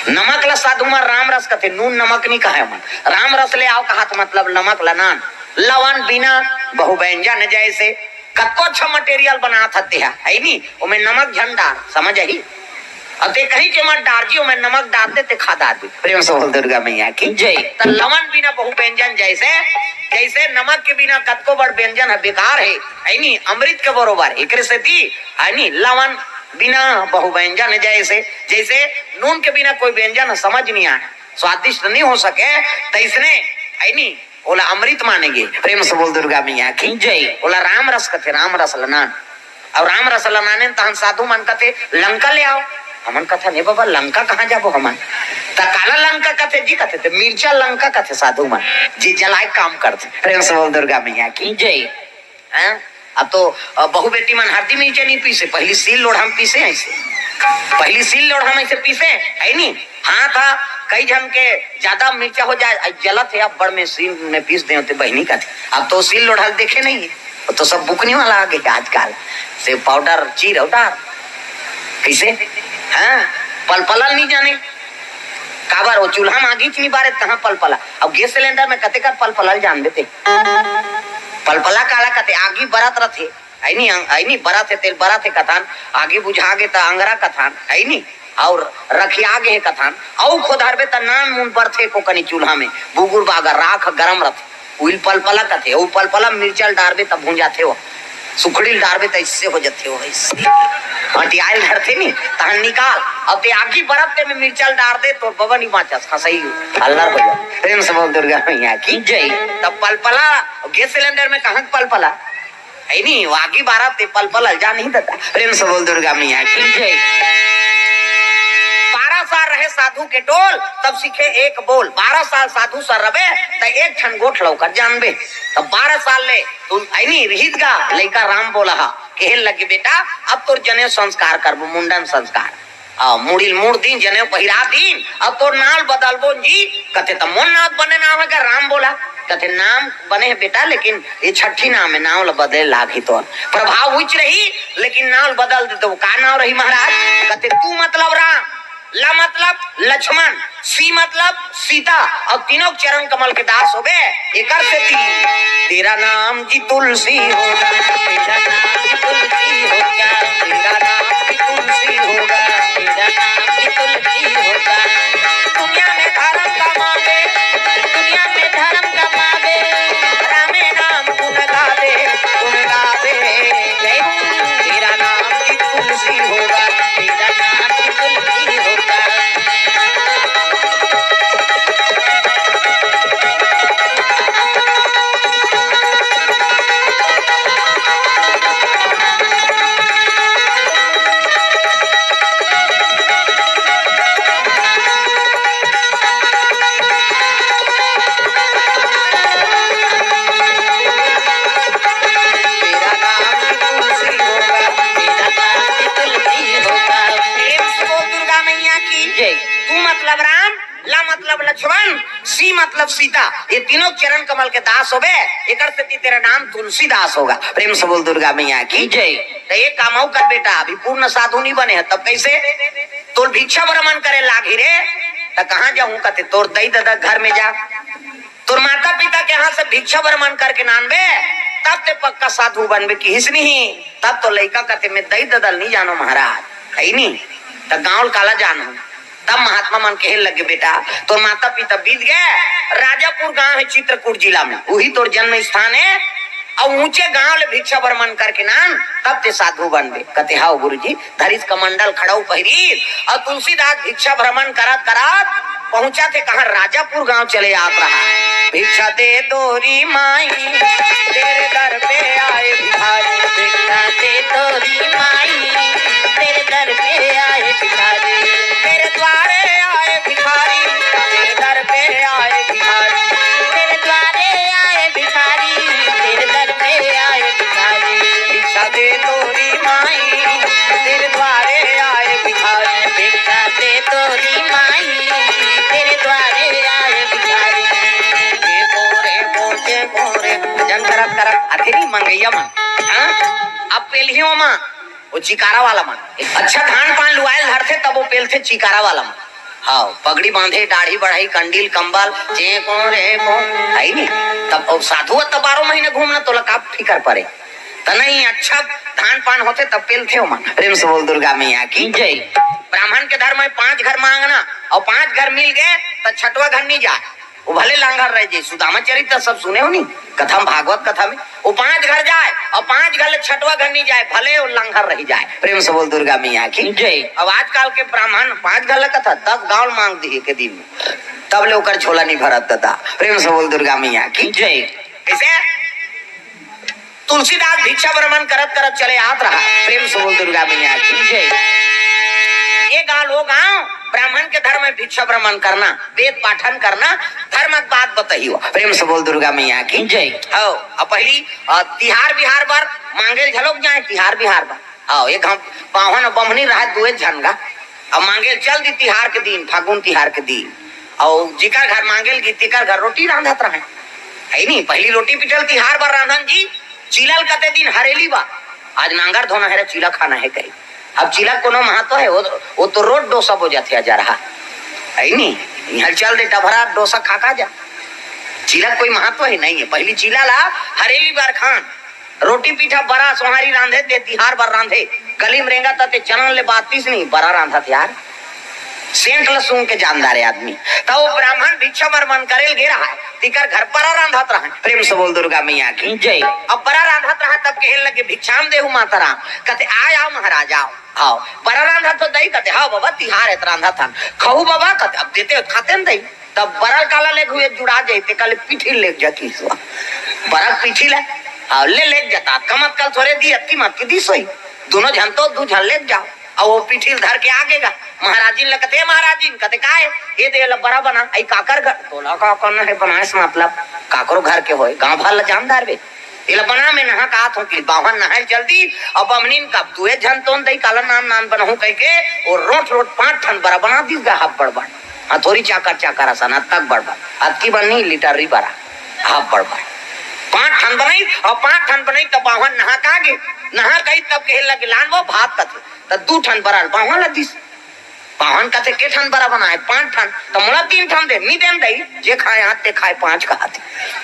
नमक ला साधु मन राम रस कथे नून नमक नहीं कहे मन राम रस ले आओ कहा मतलब नमक ला नान लवन बिना बहु व्यंजन जैसे कतो अच्छा मटेरियल बना थते है नी उमें नमक झंडा समझ ही अते कहीं के मत डार जी में नमक डाल देते खा डाल दी। प्रेम से बोल दुर्गा मैया की जय। तो लवन बिना बहु व्यंजन जैसे जैसे नमक के बिना कतको बड़ व्यंजन है बेकार है नी अमृत के बरोबर एक है नी लवन बिना बहु व्यंजन जैसे जैसे नून के बिना कोई व्यंजन समझ नहीं आए स्वादिष्ट नहीं हो सके तो इसने है नी बोला अमृत मानेंगे। प्रेम से बोल दुर्गा मैया की जय। बोला राम रस कथे राम रस लनान और राम रस लनाने तो हम साधु मन कथे लंका ले आओ। हमन कथा नहीं बाबा लंका कहाँ जाबो हमन ता काला लंका कथे जी कथे ते मिर्चा लंका कथे साधु मन जी जलाए काम करते। प्रेम से बोल दुर्गा मैया की जय। अब तो बहु बेटी मन हरदी मिर्चा नहीं पीसे पहली सील लोढ़ हम पीसे ऐसे पहली सील लोढ़ हम ऐसे पीसे है नी हाँ था कई जन के ज्यादा मिर्चा हो जाए जलत है अब बड़ में सील में पीस दे होते बहनी का थे। अब तो सील लोढ़ देखे नहीं है तो सब बुकनी वाला आ गया आजकल से पाउडर चीर उतार कैसे हाँ पलपला नहीं जाने काबर वो चूल्हा में आगी नहीं बारे कहाँ पलपला अब गैस सिलेंडर में कते का पलपला जान देते पलपला काला कते आगी बरत रथे ऐनी बरत है तेल बरत है कथान आगे बुझा गे तो अंगरा कथान ऐनी और रखिया गे कथान और खोदारबे त नान मुन बरथे को कनी चूल्हा में बुगुर बागा राख गरम रथे उइल पलपला कथे ओ पलपला मिर्चल डारबे तब भूंजाथे हो सुखड़ी डारबे तो इससे हो जाते हो ऐसे हटियाल धरते नहीं तहन निकाल अब ते आगी बरत में मिर्चल डार दे तो बबन ही माचस खसई अल्लाह हो जाए। प्रेम से बोल दुर्गा मैया की जय। तब पलपला गैस सिलेंडर में कहां पलपला है नहीं आगी बारत ते पलपला जा नहीं देता। प्रेम से बोल दुर्गा मैया की जय। 12 साल रहे साधु के टोल तब सीखे एक बोल 12 साल साधु सर रबे तो एक ठन गोठ लौकर जानबे तब 12 साल ले तू ऐनी रहित गा लइका राम बोला कहे लगे बेटा अब तो जने संस्कार करबो मुंडन संस्कार मुड़िल मुड़ दिन जने पहिरा दिन अब तो नाल बदलबो जी कते त मोन नाथ बने नाम है राम बोला कते नाम बने है बेटा लेकिन ये छठी नाम है नाम बदले लागी तो प्रभाव उच रही लेकिन नाम बदल दे तो का नाम रही महाराज कते तू मतलब राम ला मतलब लक्ष्मण सी मतलब सीता और तीनों चरण कमल के दास हो गए एक तेरा नाम जी तुलसी होगा तेरा नाम जी तुलसी होगा तेरा नाम जी तुलसी होगा तेरा नाम जी तुलसी होगा दुनिया में धर्म कमावे दुनिया में धर्म कमावे रामे नाम गुण गावे तेरा नाम जी तुलसी होगा तेरा नाम जी तुलसी होगा। तू मतलब राम ला मतलब लक्ष्मण सी मतलब सीता ये तीनों चरण कमल के दास हो गए एक तेरा नाम तुलसीदास होगा। प्रेम से बोल दुर्गा मैया की जय। तो ये कामाऊ कर बेटा अभी पूर्ण साधु नहीं बने तब कैसे तोर भिक्षा भ्रमण करे लागी रे तो कहाँ जाऊं कहते तोर दई दादा घर में जा तोर माता पिता के यहाँ से भिक्षा भ्रमण करके नानबे तब ते पक्का साधु बनबे की हिस नहीं तब तो लड़का कहते मैं दई ददल नहीं जानो महाराज है नहीं तो गाँव काला जानो तब महात्मा मन कहे लगे बेटा तोर माता पिता बीत गए राजापुर गांव है चित्रकूट जिला में वही तोर जन्म स्थान है और ऊंचे गांव ले भिक्षा भ्रमण करके नान तब ते साधु बनबे कहते हाँ गुरुजी धरिस कमंडल खड़ाऊ पहिरी और तुलसीदास भिक्षा भ्रमण करत करत पहुंचा थे कहा राजापुर गांव चले आप रहा भिक्षा दे दोरी माई तेरे दर पे आए भिखारी। भिक्षा दे दोरी माई तेरे दर पे आए भिखारी। तेरे द्वारे आए भिखारी तेरे दर पे आए भिखारी। तेरे द्वारे आए भिखारी तेरे दर पे आए भिखारी। भिक्षा दे दोरी माई तेरे द्वारे आए भिखारी। भिक्षा दे दोरी माई तेरे द्वारे आए भिखारी। करत करत अथेरी मंगैया मन अब पेलियों मां वो चिकारा वाला मन अच्छा धान पान लुआयल धरथे तब वो पेलथे चिकारा वाला मन। हाँ पगड़ी बांधे दाढ़ी बढ़ाई कंडील कंबल चेको रेको है नहीं तब साधु तब 12 महीने घूमना तो लका फिकर पड़े तो नहीं अच्छा धान पान होते तब पेलथे मन। प्रेम से बोल दुर्गा मैया की जय। ब्राह्मण के धर्म में 5 घर मांगना और 5 घर मिल गए तो छठवा घर नहीं जाए वो भले लांघर रह जाए। सुदामा चरित्र सब सुने हो नहीं कथा भागवत कथा में वो 5 घर जाए और 5 घर छठवा घर नहीं जाए भले वो लांघर रह जाए। प्रेम से बोल दुर्गा मैया की जय। अब आजकल के ब्राह्मण 5 घर कथा 10 गाँव मांग दिए के दिन में तब ले ओकर झोला नहीं भरत दादा। प्रेम से बोल दुर्गा मैया की जय। कैसे तुलसीदास भिक्षा भ्रमण करत करत चले आत रहा। प्रेम से बोल दुर्गा मैया की जय। ये गाँव वो गाँव ब्राह्मण के धर्म में भिक्षा भ्रमण करना वेद पाठन करना धर्मक बात बताइयो। प्रेम से बोल दुर्गा मैया की जय। हो पहली तिहार बिहार बार मांगे झलोक जाए तिहार बिहार बार आओ एक हम पावन बमनी रहा 2 झनगा अब मांगे चल दी तिहार के दिन फागुन तिहार के दिन और जिकर घर मांगेल गी तिकर घर रोटी रांधत रहे है नहीं पहली रोटी पिटल तिहार बार रांधन जी चिलल कते दिन हरेली बा आज नांगर धोना है चिला खाना है कहीं अब चिला कोनो महत्व है वो तो रोड डोसा हो जाते जा रहा है नहीं यहाँ चल दे डभरा डोसा खा जा चिला कोई महत्व ही नहीं है। पहली चिला ला हरेली बार खान रोटी पीठा बड़ा सोहारी रांधे दे तिहार बार रांधे गली में रेंगा ते चलन ले 32 नहीं बड़ा रांधा यार सेंट लसून के जानदार है आदमी तो वो ब्राह्मण भिक्षा भ्रमण करेल गे रहा है तिकर घर परा रांधत रहा। प्रेम से बोल दुर्गा मैया की जय। अब परा रांधत रहा तब कहे लगे भिक्षाम देहु माता राम कहते आओ महाराज आओ परा रांधा तो दई कहते हाँ बाबा तिहार है रांधा था खाऊ बाबा कहते अब देते खाते न दई तब बड़ा काला ले हुए जुड़ा जाते कल पीठी ले जाती बड़ा पीठी ले जाता कमत कल थोड़े दी अति मत की दी सोई दोनों झन तो 2 झन ले जाओ और वो पीठी धर के आगेगा महाराजिन लगते महाराजिन कहते का है ये दे बड़ा बना आई काकर घर तोला का करना है बनाए से मतलब काकरो घर के होए गांव भर जानदार बे ये बना में नहा का हाथ की बावन नहाए जल्दी अब अमनीन का 2 झन तोन दई काला नाम बनहु कह के और रोट 5 ठन बड़ा बना दी गा हाफ बड़बड़ थोड़ी चाकर आसान तक बड़बड़ अति बननी लीटर बड़ा हाफ बड़बड़ 5 ठन बनाई और 5 ठन बनाई तब बावन नहा का गे नहा कही तब कहे लगे लान वो भात कथे तब 2 ठन बड़ा बावन लदिस बावन कथे के ठन बड़ा बना है 5 ठन तो मोला 3 ठन दे नहीं देन दई जे खाए हाथ ते खाए 5 का हाथ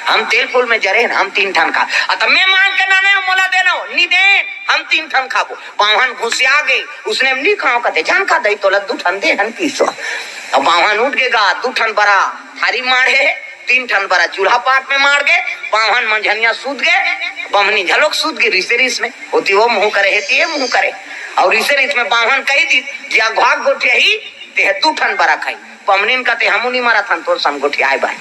हम तेल फूल में जरे हम 3 ठन खा तब मैं मांग के ना नहीं मोला देना नहीं दे हम 3 ठन खाबो बावन घुसिया गई उसने नहीं खाओ कथे जान का दई तोला 2 ठन दे हन पीसो अब बावन उठ गेगा 2 ठन बड़ा थारी मारे 3 ठन बड़ा चूल्हा पाट में मार गए बावन मंझनिया सूद गए बमनी झलोक सूद गई रिस में होती वो मुंह करे हेती है मुंह करे और रिस में बावन कही दी जिया घाक गोठिया ही ते 2 ठन बड़ा खाई बमनीन कहते हमू नहीं मारा था तो सन गोठिया आए भाई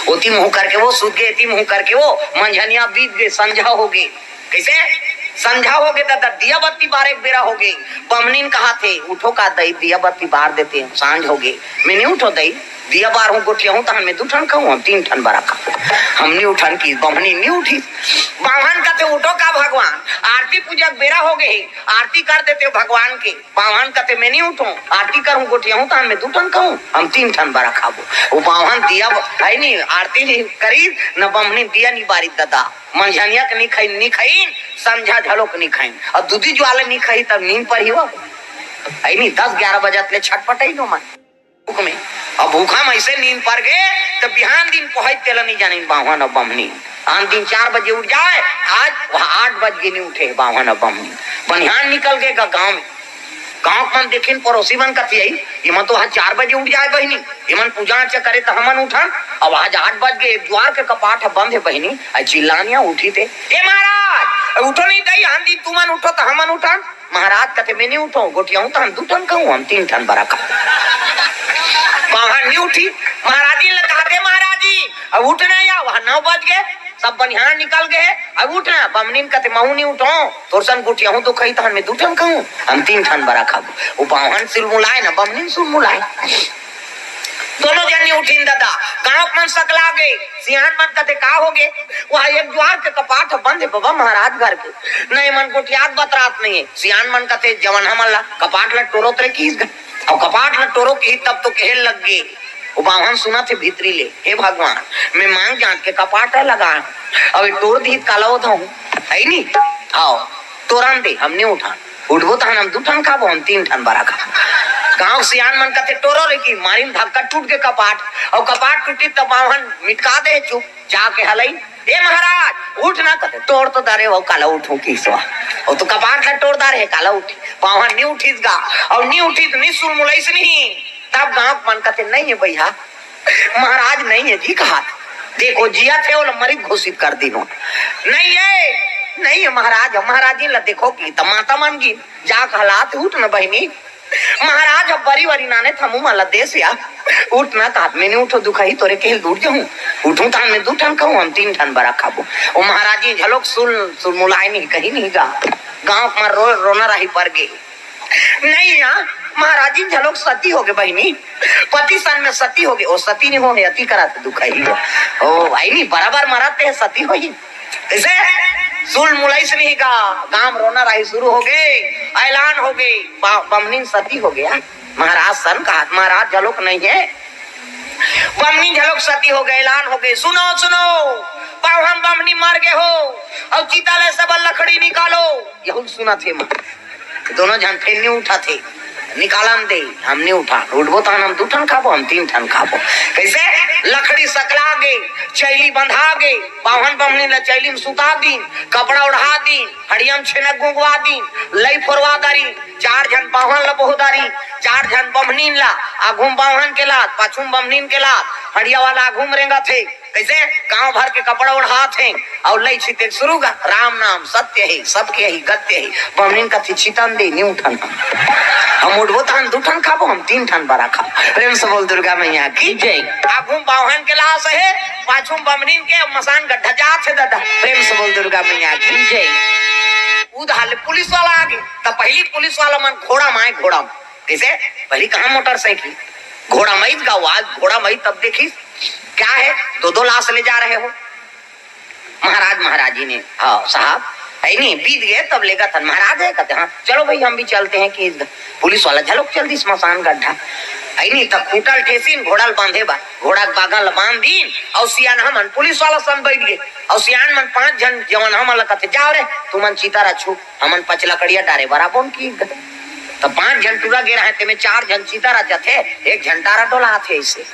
होती मुंह करके वो सूद गए थी मुंह करके वो मंझनिया बीत गए संझा हो गई कैसे संझा हो गए तो दिया बत्ती बार एक बेरा हो गई बमनीन कहा थे उठो का दई दिया बत्ती बार देते हैं सांझ हो गई मैं नहीं उठो दई दिया बार हूँ गोटिया हूँ तो मैं 2 ठन खाऊं हम 3 ठन बड़ा खा हम नहीं उठन की बमनी नहीं उठी बावन कहते उठो का भगवान आरती पूजा बेरा हो गई आरती कर देते हो भगवान के बावन कहते मैं नहीं उठू आरती करूँ गोटिया हूँ तो मैं 2 ठन खाऊं हम 3 ठन बड़ा खाबो वो बावन दिया है नहीं आरती नहीं करी न बमनी दिया नहीं बारी दादा मंझनिया के नहीं खाई संझा झलोक नहीं खाई और दूधी ज्वाले नहीं खाई तब नींद पर ही हुआ है नहीं 10-11 बजे छटपटाई नो मन भूख में अब भूखा में ऐसे नींद पर गए तो बिहान दिन पहुंच तेला नहीं जाने बावन और बमनी आन दिन 4 बजे उठ जाए आज वहाँ 8 बजे नहीं उठे बावन और बमनी बनिहान निकल गए गाँव में गाँव मन देखिन पड़ोसी मन कथी आई इमन तो आज 4 बजे उठ जाए बहनी इमन पूजा अर्चा करे तो हमन उठन अब आज 8 बज गए द्वार के कपाट बंद है बहनी चिल्लानिया उठी थे ए महाराज उठो नहीं दई हम दिन तुमन उठो तो हमन उठन महाराज कहते मैं नहीं उठो गोटिया हूँ तो हम 2 ठन खाऊं हम 3 ठन बड़ा खा बाहर नहीं उठी महाराजी ने कहा महाराजी अब उठना या वहां 9 बज गए, सब बनिहार निकल गए। अब उठना बमनीन कहते महू नहीं उठो तोर सन गुटिया हूं तो कही तहन में 2 ठन कहूं हम 3 ठन बड़ा खाबो। वो बाहन सिलमुलाए ना बमनीन सुलमुलाए, दोनों जन उठीन दादा। गांव मन सकला गए, सियान मन कहते का हो गए, वहां एक द्वार के कपाट बंद है बाबा महाराज घर के, नहीं मन को याद बतरात नहीं है। सियान मन कहते जवन हमला कपाट ला टोरो तरे कीस गए, और कपाट ला टोरो की तब तो कहल लग गए। वो बाहन सुना थे भीतरी ले, हे भगवान मैं मांग जांच के कपाट लगा अब टोर दी काला होता हूँ है नहीं, आओ तोरन दे हमने उठा उठबो तो हम 2 ठन खाबो हम 3 ठन बड़ा खा। गांव सियान मन कहते टोरो रे की मारी धक्का टूट के कपाट, और कपाट टूटी तब बाहन मिटका दे चुप जाके हलई ए महाराज उठ ना कहते तोड़ तो दारे वो काला उठू किसवा, और तो कपाट ला तोड़ दारे काला उठी बाहन नहीं उठीस गा, और नहीं उठी तो नहीं सुन मुलाइस नहीं। तब गांव मन कहते नहीं है भैया महाराज नहीं है जी कहा देखो जिया थे वो मरीज घोषित कर दी नहीं है महाराज, महाराज जी ला देखो की तमाता मन की जा हालात उठ न बहनी महाराज अब बरी बरी नाने थमू माला देश या उठ ना तात मैंने उठो दुखाई तोरे केल दूर जाऊं उठूं तान में 2 ठन कहूं हम 3 ठन बड़ा खाबो। ओ महाराज जी झलोक सुल मुलाय नहीं कहीं नहीं गा गांव में रोना रही पर गे नहीं यार महाराज जी झलोक सती हो गए बहनी पति सन में सती हो गए, ओ सती नहीं हो अति करा तो दुखाई ओ भाई नहीं बराबर मराते है सती हो ही ऐसे सुल मुलाई से नहीं का गांव रोना राही शुरू हो गए, ऐलान हो गए बमनी सती हो गया। महाराज सन कहा महाराज झलोक नहीं है, बमनी झलोक सती हो गए ऐलान हो गए। सुनो सुनो पावन बमनी मार गए हो और चिताले सब लकड़ी निकालो, यही सुना थे मां दोनों जन फिर नहीं उठा थे निकालम दे हमने उठा उठबो तो हम 2 ठन खाबो हम 3 ठन खाबो। कैसे लकड़ी सकला गे चैली बंधा गे बावन बमनी ला चैली में सुता दी कपड़ा उड़ा दी हड़ियम छेनक गुंगवा दी लई फोरवा दारी 4 जन बावन ला बहुदारी 4 जन बमनीन ला आघुम बावन के लात पाछुम बमनीन के लात हड़िया वाला आघुम रेंगा थे। कैसे गांव भर के कपड़ा उड़ा थे और लई छिते शुरू का राम नाम सत्य है सबके ही गत्य है बमनीन का थी छितन दे नहीं उठन हम उठबो तो हम 2 ठन खाबो हम 3 ठन बड़ा खा। प्रेम से बोल दुर्गा मैया की जय। आघुम बावन के लाश है पाछुम बमनीन के मसान गड्ढा जात है दादा प्रेम से बोल दुर्गा मैया की जय। उधर पुलिस वाला आ गए तब पहली पुलिस वाला मन घोड़ा माए घोड़ा कैसे पहली कहा मोटरसाइकिल घोड़ा मई गाँव आज घोड़ा मई तब देखी क्या है 2 लाश ले जा रहे हो महाराज जी ने हाँ साहब है नहीं बीत गए तब लेगा था महाराज है कहते हाँ चलो भाई हम भी चलते हैं कि पुलिस वाला झलोक चल दी स्मशान गड्ढा है नहीं तब खूंटल ठेसीन घोड़ा बांधे बा घोड़ा बागल बांध दीन और सियान हमन पुलिस वाला सन बैठ गए और सियान मन 5 जन जवन हमन कहते जाओ रे तुमन चितारा छू हमन 5 लकड़िया डारे बराबर की तो 5 जन टूरा गे रहे थे में 4 जन चितारा जाते 1 जन डारा डोला थे इसे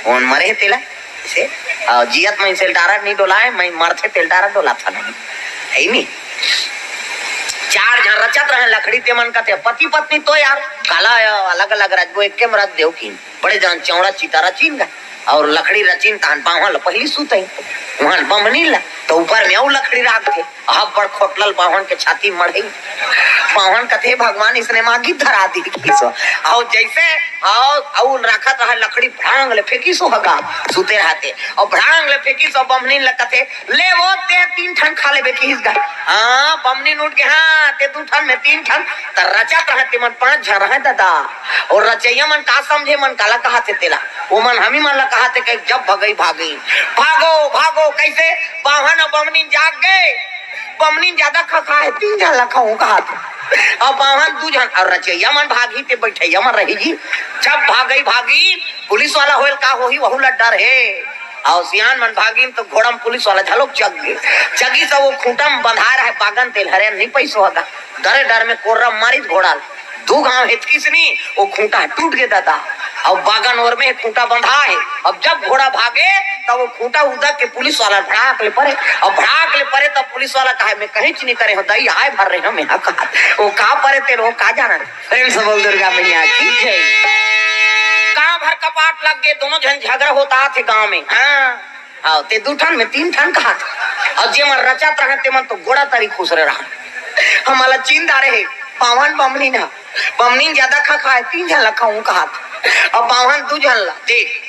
कौन मरे तेला इसे जियत में इसे डारा नहीं डोलाए मैं मरते तेल डारा डोला था नहीं है नहीं 4 जन रचत रहे लकड़ी ते मन कहते पति पत्नी तो यार काला अलग अलग राजबो एक के मरद देव की बड़े जान चौड़ा चितारा चीन गए और लकड़ी रचीन तान पावन पहली सुते वहां बमनी ला तो ऊपर में और लकड़ी राख थे अब बड़ खोटलल बावन के छाती मढ़ई पावन कथे भगवान इसने मांगी धरा दी किसो और जैसे और रखत रहा लकड़ी भड़ांग ले फेंकी सो हगा सुते रहते और भड़ांग ले फेंकी सो बमनी लगते ले वो ते 3 ठन खा लेबे किस गा हां बमनी उठ के हां ते 2 ठन में 3 ठन त रचत रहते मन 5 झर रहे दादा और रचैया मन का समझे मन काला कहाते तेला वो मन हमी मन ला कहाते कि जब भगई भागी भागो भागो कैसे बावन और बमनी जाग गए बमनी ज्यादा खा है 3 झन लखाऊ कहा अब बावन 2 जन और रचैया मन भागी ते बैठैया मन रही जी जब भागी पुलिस वाला होल का होही वहु ला डर है और सियान मन भागी तो घोड़ा में पुलिस वाला झलोक चग गए चगी से वो खूंटा में बंधा रहा है बागन तेल हरे नहीं पैसो होगा डर में कोर्रा मारी घोड़ा 2 गांव हितकी से नहीं वो खूंटा टूट गया दादा और बागन और में खूंटा बंधा है। अब जब घोड़ा भागे तब वो खूंटा उदक के पुलिस वाला भड़ाक ले पड़े और भड़ाक ले पड़े तब पुलिस वाला कहा मैं कहीं नहीं करे हो दई हाय भर रहे हो मैं कहा वो का परे तेरे का जाना प्रेम से बोल दुर्गा मैया की जय। गांव भर कपाट लग गए दोनों जन झगड़ा होता थे गांव में हाँ ते 2 ठन में 3 ठन कहा था और जे मन रचत रहे ते मन तो गोड़ा तरी खुश रहा हमारा चिंता रहे पावन बमनी ज्यादा खा है 3 झन लखाऊ कहा और बावन 2 झन ला देख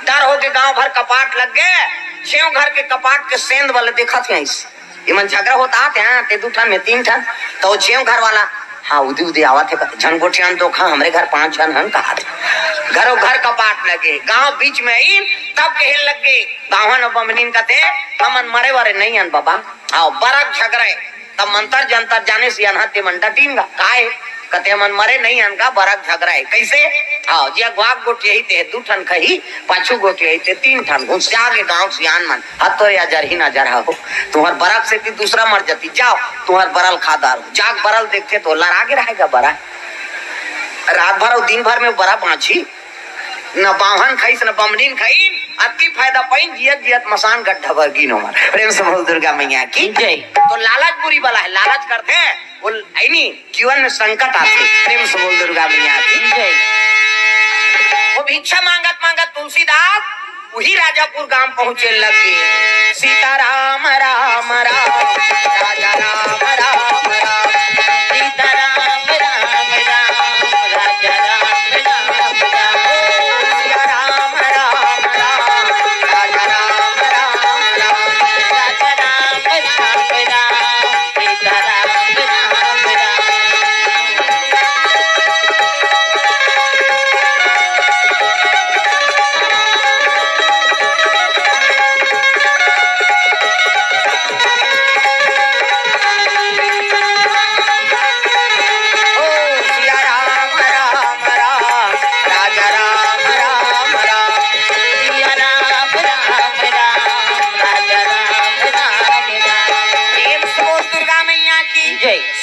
डर हो के गांव भर कपाट लग गए छेव घर के कपाट के सेंध वाले देखा थे ये मन झगड़ा होता आते हैं ते 2 ठन में 3 ठन तो छेव घर वाला हाँ उदी उदी आवा थे झन गोठियान तो खा हमरे घर 5 जन हम कहा थे घरों घर कपाट लगे गांव बीच में आई तब कहे लग गए गाँव बमनीन का थे हमन मरे वारे नहीं अन बाबा आओ बरक झगड़े तब मंतर जंतर जाने से अनहते मन डटीन गा काहे कते मन मरे नहीं अनका बरक झगड़ाए कैसे आओ जिया ग्वाग गोट यही ते 2 ठन खही पाछू गोट यही ते 3 ठन घुस जागे गांव सियान मन हतो या जरही ना जरा हो तुम्हार बरक से ती दूसरा मर जाती जाओ तुम्हार बरल खादार जाग बरल देखते तो लड़ागे रहेगा बरा रात भर और दिन भर में बरा बांची न बाहन खाइस न बमनीन खाइन अति फायदा पाइन जियत जियत मसान गड्ढा भर गिन उमर प्रेम से बोल दुर्गा मैया की जय। तो लालच बुरी वाला है लालच करते हैं वो ऐनी जीवन में संकट आते प्रेम से बोल दुर्गा मैया की जय। वो भिक्षा मांगत मांगत तुलसीदास वही राजापुर गांव पहुंचे लग गए सीता राम राम राम राजा राम राम राम सीता राम राम राम राजा राम राम राम सिया राम राम राम राजा राम राम राम राजा राम राम राम सीता राम राम राम।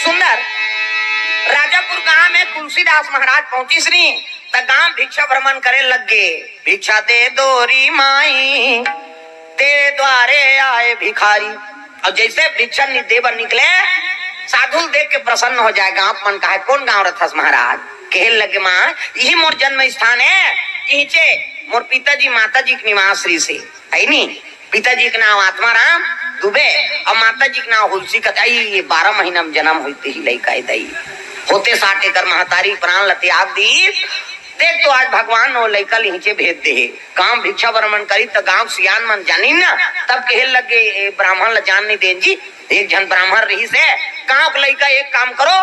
सुंदर राजापुर गांव में तुलसीदास महाराज पहुंची श्री त गांव भिक्षा भ्रमण करे लग गए भिक्षा दे दोरी माई तेरे द्वारे आए भिखारी और जैसे भिक्षा देवर निकले साधु देख के प्रसन्न हो जाए गांव मन का है कौन गांव रथस महाराज कहे लगे माँ यही मोर जन्म स्थान है यहीचे मोर पिताजी माताजी के निवास श्री से है नी पिताजी के नाम आत्माराम दुबे और माता जी के नाम हुलसी कताई ये 12 महीना में जन्म होते ही लड़का दई होते 60 कर महतारी प्राण ल त्याग दी देख तो आज भगवान और लड़का नीचे भेज दे काम भिक्षा भ्रमण करी तो गांव सियान मन जानी ना तब कहे लगे ब्राह्मण ल जान नहीं दे जी एक जन ब्राह्मण रही से गांव के लड़का एक काम करो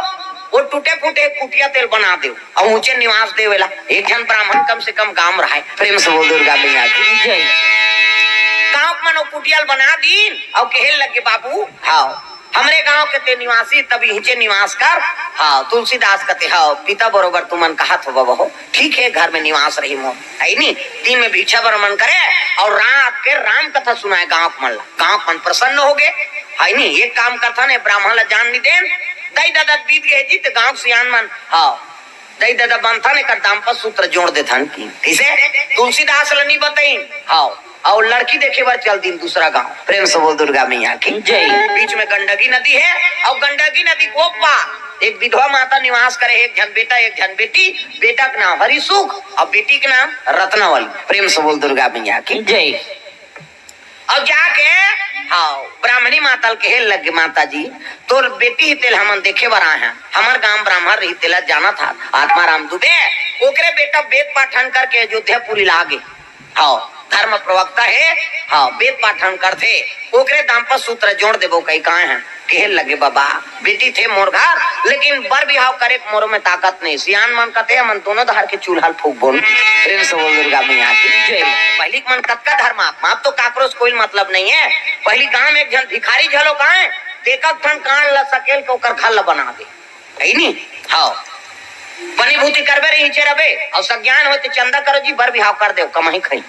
वो टूटे फूटे कुटिया तेल बना दो और ऊंचे निवास दे वेला एक जन ब्राह्मण कम से कम काम रहा है प्रेम से बोल दुर्गा मैया की जय। गांव मनो कुटियाल बना दी और कहे लगे बाबू हाँ हमरे गांव के ते निवासी तब हिचे निवास कर हाँ तुलसीदास कहते हाँ पिता बरोबर तुमन कहा तो बाबा हो ठीक है घर में निवास रही मो है नी दिन में भिक्षा भ्रमण करे और रात के राम कथा सुनाए गांव मन गांव मन प्रसन्न हो गए है नी एक काम करता ने ब्राह्मण ला जान नहीं देन दई दादा बीत गए जी तो गांव सियान मन हाँ दई दादा बनता ने कर दाम पर सूत्र जोड़ देता की किसे तुलसीदास ला नहीं बताई हाँ और लड़की देखे बार चल दिन दूसरा गांव प्रेम से बोल दुर्गा मैया की जय। बीच में गंडकी नदी है और गंडकी नदी गोपा एक विधवा माता निवास करे एक जन बेटा एक जन बेटी बेटा का नाम हरि सुख और बेटी का नाम रत्नावली प्रेम से बोल दुर्गा मैया की जय। अब जाके हाँ ब्राह्मणी माता के लग माता जी तो बेटी ही तेल हमन देखे बार आए हैं हमार गांव ब्राह्मण रही तेला जाना था आत्माराम दुबे ओकरे बेटा वेद पाठन करके अयोध्यापुरी लागे हाँ धर्म प्रवक्ता है हाँ वेद पाठन करते ओकरे दाम पर सूत्र जोड़ देबो कई कहाँ हैं कहे लगे बाबा बेटी थे मोर घर लेकिन बर बिहाव करे मोर में ताकत नहीं सियान मन कहते मन दोनों धार के चूल्हा फूक बोल प्रेम से बोल दुर्गा मैया की जय। पहली मन कत्का धर्मात्मा अब तो काकरोच कोई मतलब नहीं है पहली गांव में एक जन भिखारी झलो कहा है देखक ठन कान ल सकेल के ओकर खल बना दे है नी हाँ बनी भूति करबे रही रबे और सज्ञान हो चंदा करो जी बर बिहाव कर दे कमाई खाई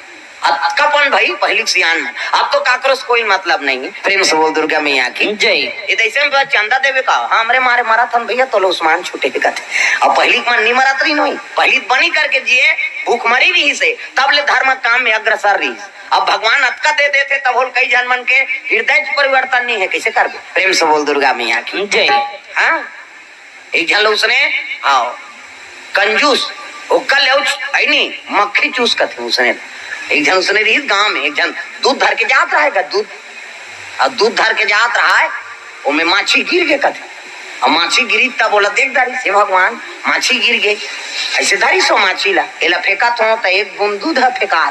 कपन भाई पहली सियान में अब तो काकरोच कोई मतलब नहीं है प्रेम से बोल दुर्गा मैया की जय। ये ऐसे में चंदा देवे का हाँ हमरे मारे मरा था भैया तो उस्मान छूटे थे और पहली मन नहीं मरा रही नहीं पहली बनी करके जिए भूख मरी भी से तब ले धर्म काम में अग्रसर रही अब भगवान अतका दे देते तब होल कई जन मन के हृदय परिवर्तन नहीं है कैसे कर प्रेम से बोल दुर्गा मैया की जय। हाँ एक जन उसने हाँ कंजूस कल मक्खी चूस कर थे उसने एक जन उसने रही गांव में एक जन दूध धर के जात रहा है दूध और दूध धर के जात रहा है वो में माछी गिर गए कथे और माछी गिरी तब बोला देख दारी से भगवान माछी गिर गई ऐसे दारी सो माछी ला एला फेंका तो एक बूंद दूध फेंका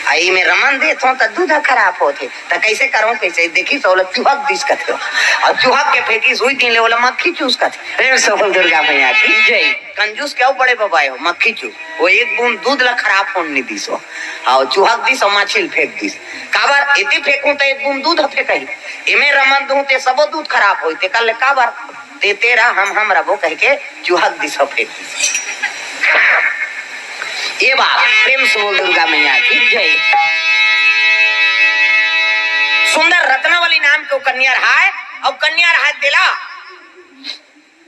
आई में रमन देत हो तो दूध खराब होते तो कैसे करो कैसे देखी तो बोला चूहक दिस कथे और चूहक के फेंकी सुई दिन ले बोला मक्खी चूस कथे। रे सबल दुर्गा मैया की जय। कंजूस क्यों बड़े बाबा हो मक्खी चूस वो एक बूंद दूध ला खराब होने दिस हो और चूहक दिस और माछिल फेंक दिस काबर इति फेंकू तो एक बूंद दूध फेंकई इमे रमन दूं ते सब दूध खराब होते कल काबर ते तेरा हम रबो कह के चूहक दिस फेंक दिस। ये बात प्रेम से बोल दुर्गा मैया की जय। सुंदर रत्नावली नाम के कन्या रहा और कन्या रहा दिला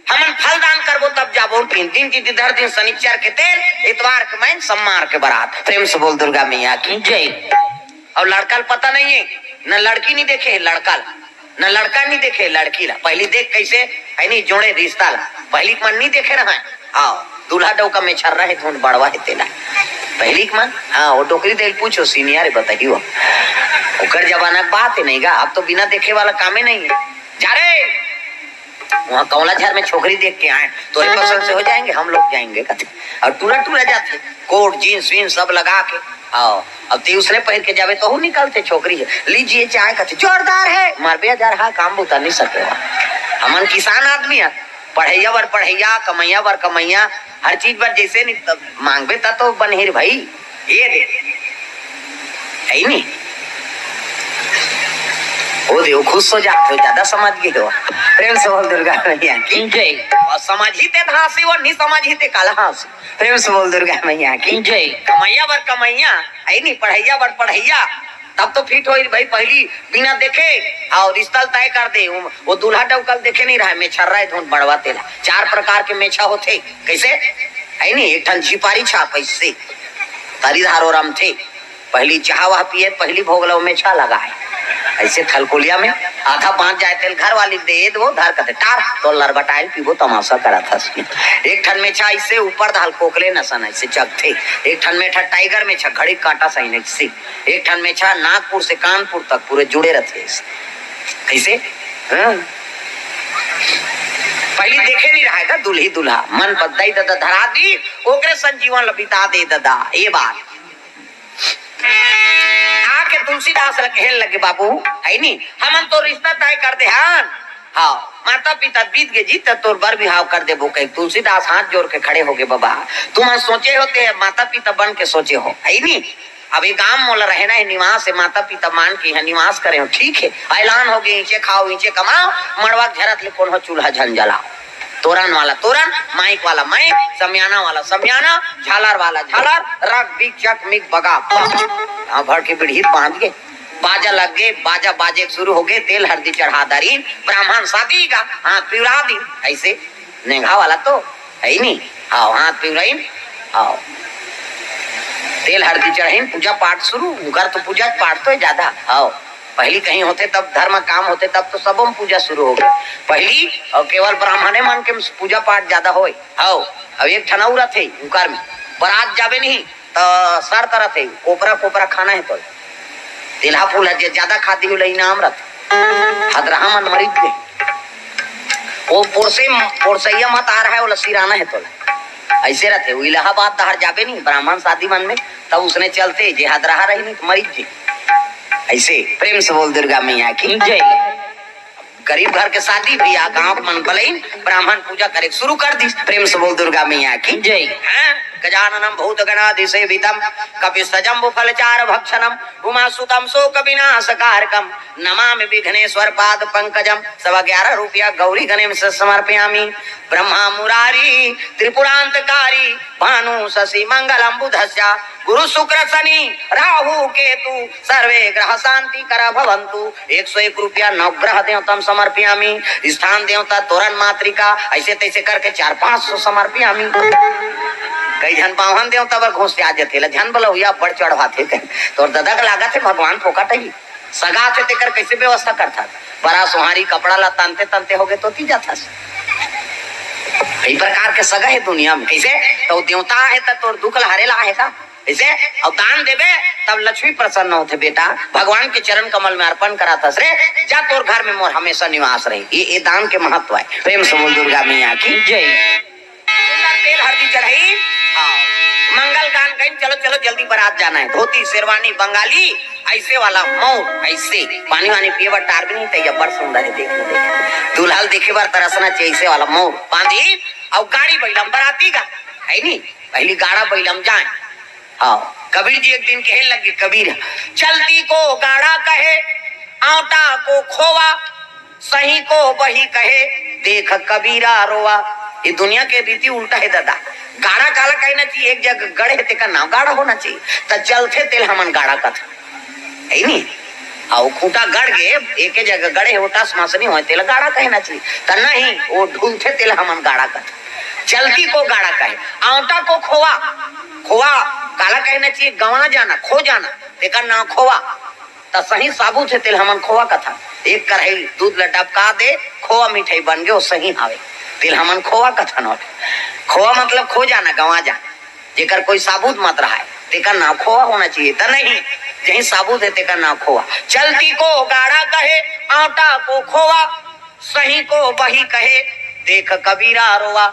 हमन फल दान करबो तब जाबो तीन दिन की दिन शनिचर के तेल इतवार के मैं सम्मार के बारात। प्रेम से बोल दुर्गा मैया की जय। और लड़का पता नहीं है न लड़की नहीं देखे लड़का न लड़का नहीं देखे लड़की ला पहली देख कैसे है नहीं जोड़े रिश्ता ला पहली मन नहीं देखे रहा आओ दूल्हा डौका में छर रहे थे बड़वा है तेला पहली मन हाँ वो डोकरी देल पूछो सीनियर बताइए ओकर जमाना की बात है नहीं गा अब तो बिना देखे वाला काम ही नहीं है। जा रे वहाँ कौला झर में छोकरी देख के आए तो पसंद से हो जाएंगे हम लोग जाएंगे कहते और टूरा टूरा जाते कोट जीन्स वीन्स सब लगा के आओ अब ते उसने पहन के जावे तो निकलते छोकरी है लीजिए चाय कहते जोरदार है मार बे हजार हाँ काम बता नहीं सके हमन किसान आदमी है पढ़ैया बर पढ़ैया कमैया बर कमैया हर चीज पर जैसे नहीं मांगबे तो बनहिर भाई ये दे है नहीं वो देखो खुश हो जाते हो ज्यादा समझ गए हो। प्रेम से बोल दुर्गा मैया की जय। और समझी ते धांसी और नहीं समझी ते काला हांसी। प्रेम से बोल दुर्गा मैया की जय। कमैया बर कमैया है नहीं पढ़ैया बर पढ़ैया तब तो फिट हो भाई पहली बिना देखे और रिश्ता तय कर दे वो दूल्हा डौकल देखे नहीं रहा मेछा रहा है बड़वा तेला 4 प्रकार के मेछा होते कैसे है नहीं एक ठन छिपारी छाप ऐसे तारीधार और हम थे पहली चाह वह पिए पहली भोगला मेछा लगा है ऐसे थलकोलिया में आधा बांध जाए तेल घर वाली दे वो धर करते टार तो लरबटाइल पीबो तमाशा करा था एक ठन में छा इससे ऊपर धाल कोकले नसन ऐसे चक थे एक ठन में छा टाइगर में छा घड़ी काटा सही से एक ठन में छा नागपुर से कानपुर तक पूरे जुड़े रहते कैसे पहली देखे नहीं रहेगा दुल्ही दुल्हा मन पद्दाई दादा धरा दी ओकरे संजीवन बिता दे दादा ये बात आके तुलसीदास खेल लगे बाबू है नहीं हमन तो रिश्ता तय कर दे हाँ माता पिता बीत गए जी तोर बर बिहाव कर दे वो कहीं तुलसीदास हाथ जोड़ के खड़े हो गए बाबा तुम सोचे होते माता पिता बन के सोचे हो है नहीं अब ये गांव मोला रहना है निवास है माता पिता मान के यहाँ निवास करे हो ठीक है ऐलान हो गए ईचे खाओ ईचे कमाओ मड़वा झरत ले कौन हो चूल्हा झन जलाओ तोरण वाला तोरण माइक वाला माइक समियाना वाला समियाना झालर वाला झालर रग बिक चक मिक बगा भर के पीढ़ी बांध के बाजा लग गए बाजा बाजे शुरू हो गए तेल हल्दी चढ़ा दारीन ब्राह्मण शादी का हाथ पिवरा दी ऐसे नेघा वाला तो है नहीं आओ हाथ पिवराइन आओ तेल हल्दी चढ़ाइन पूजा पाठ शुरू घर तो पूजा पाठ तो ज्यादा आओ पहली कहीं होते तब धर्म काम होते तब तो सबम पूजा शुरू हो गई पहली और केवल ब्राह्मणे मन के पूजा पाठ ज्यादा हो आओ अब एक ठनौरा थे उकार में बारात जावे नहीं तो सर तरह थे कोपरा कोपरा खाना है तो तिल्हा फूल है ज्यादा खाती हुई इनाम रहते हदरहा मन मरीज गए वो पोरसैया मत आ रहा है वो लसीराना है तो ऐसे रहते वो इलाहाबाद तहर जावे नहीं ब्राह्मण शादी मन में तब उसने चलते जे हदरहा रही नहीं तो मरीज जी ऐसे। प्रेम से बोल दुर्गा मैया की जय। गरीब घर के शादी भैया गांव मन बलैन ब्राह्मण पूजा करे शुरू कर दी। प्रेम से बोल दुर्गा मैया की जय। गजाननम भूत गणाधिसेवितम कपिस्तजम्बु फलचार भक्षणम उमासुतम शोक विनाशकारकम नमामि विघ्नेश्वर पाद पंकजम 11.5 रुपया गौरी गणेश से समर्पयामि ब्रह्मा मुरारी त्रिपुरांतकारी भानु शशि मंगलम बुधस्य गुरु शुक्र शनि राहु केतु सर्वे ग्रह शांति कर भवन्तु 101 रुपया नवग्रह देवतम समर्पयामि स्थान देवता तोरण मातृका ऐसे तैसे करके 400-500 समर्पयामि कई जन पावन देवता पर घोष आ जाते ध्यान बोला हुआ बढ़ चढ़वाते थे तो दादा का लागा थे भगवान फोकट ही सगा थे तेकर कैसे व्यवस्था करता बड़ा सुहारी कपड़ा ला तनते तनते हो गए तो ती जाता कई प्रकार के सगा है दुनिया में कैसे तो देवता है तो दुख लहरे ला है का ऐसे और दान देवे तब लक्ष्मी प्रसन्न होते बेटा भगवान के चरण कमल में अर्पण कराता रे जा तोर घर में मोर हमेशा निवास रही ये दान के महत्व है। प्रेम से बोल दुर्गा मैया की जय। तेल हल्दी चढ़ाई मंगल गान गई चलो चलो जल्दी बारात जाना है। धोती शेरवानी बंगाली ऐसे वाला मोर ऐसे पानी वानी पिए बार टार भी नहीं तैयार बड़ सुंदर है देख दुल्हल देखे बार तरसना चाहिए ऐसे वाला मोर बांधी और गाड़ी बैलम बराती का है नी पहली गाड़ा बैलम जाए। हाँ कबीर जी एक दिन कहे लगे कबीर चलती को गाड़ा कहे आटा को खोवा सही को वही कहे देख कबीरा रोवा। ये दुनिया के रीति उल्टा है दादा। गाड़ा काला कहना चाहिए एक जगह गड़े ते का नाम गाड़ा होना चाहिए त चलते तेल हमन गाड़ा का है नी और खूंटा गड़ गए एक जगह गड़े होता समासनी हो तेल गाड़ा कहना चाहिए त नहीं वो ढूंढते तेल हमन गाड़ा का चलती को गाड़ा कहे आटा को खोवा खोवा काला कहना चाहिए गंवा जाना खो जाना तेका ना खोवा त सही साबुत है तेल हमन खोवा का था एक कढ़ाई दूध लटका दे खोवा मिठाई बन गए वो सही हावे तेल हमन खोवा का था नोट खोवा मतलब खो जाना गंवा जाना जेकर कोई साबुत मत रहा है तेका ना खोवा होना चाहिए त नहीं जही साबुत है तेका ना खोवा। चलती को गाड़ा कहे आटा को खोवा सही को वही कहे देख कबीरा रोवा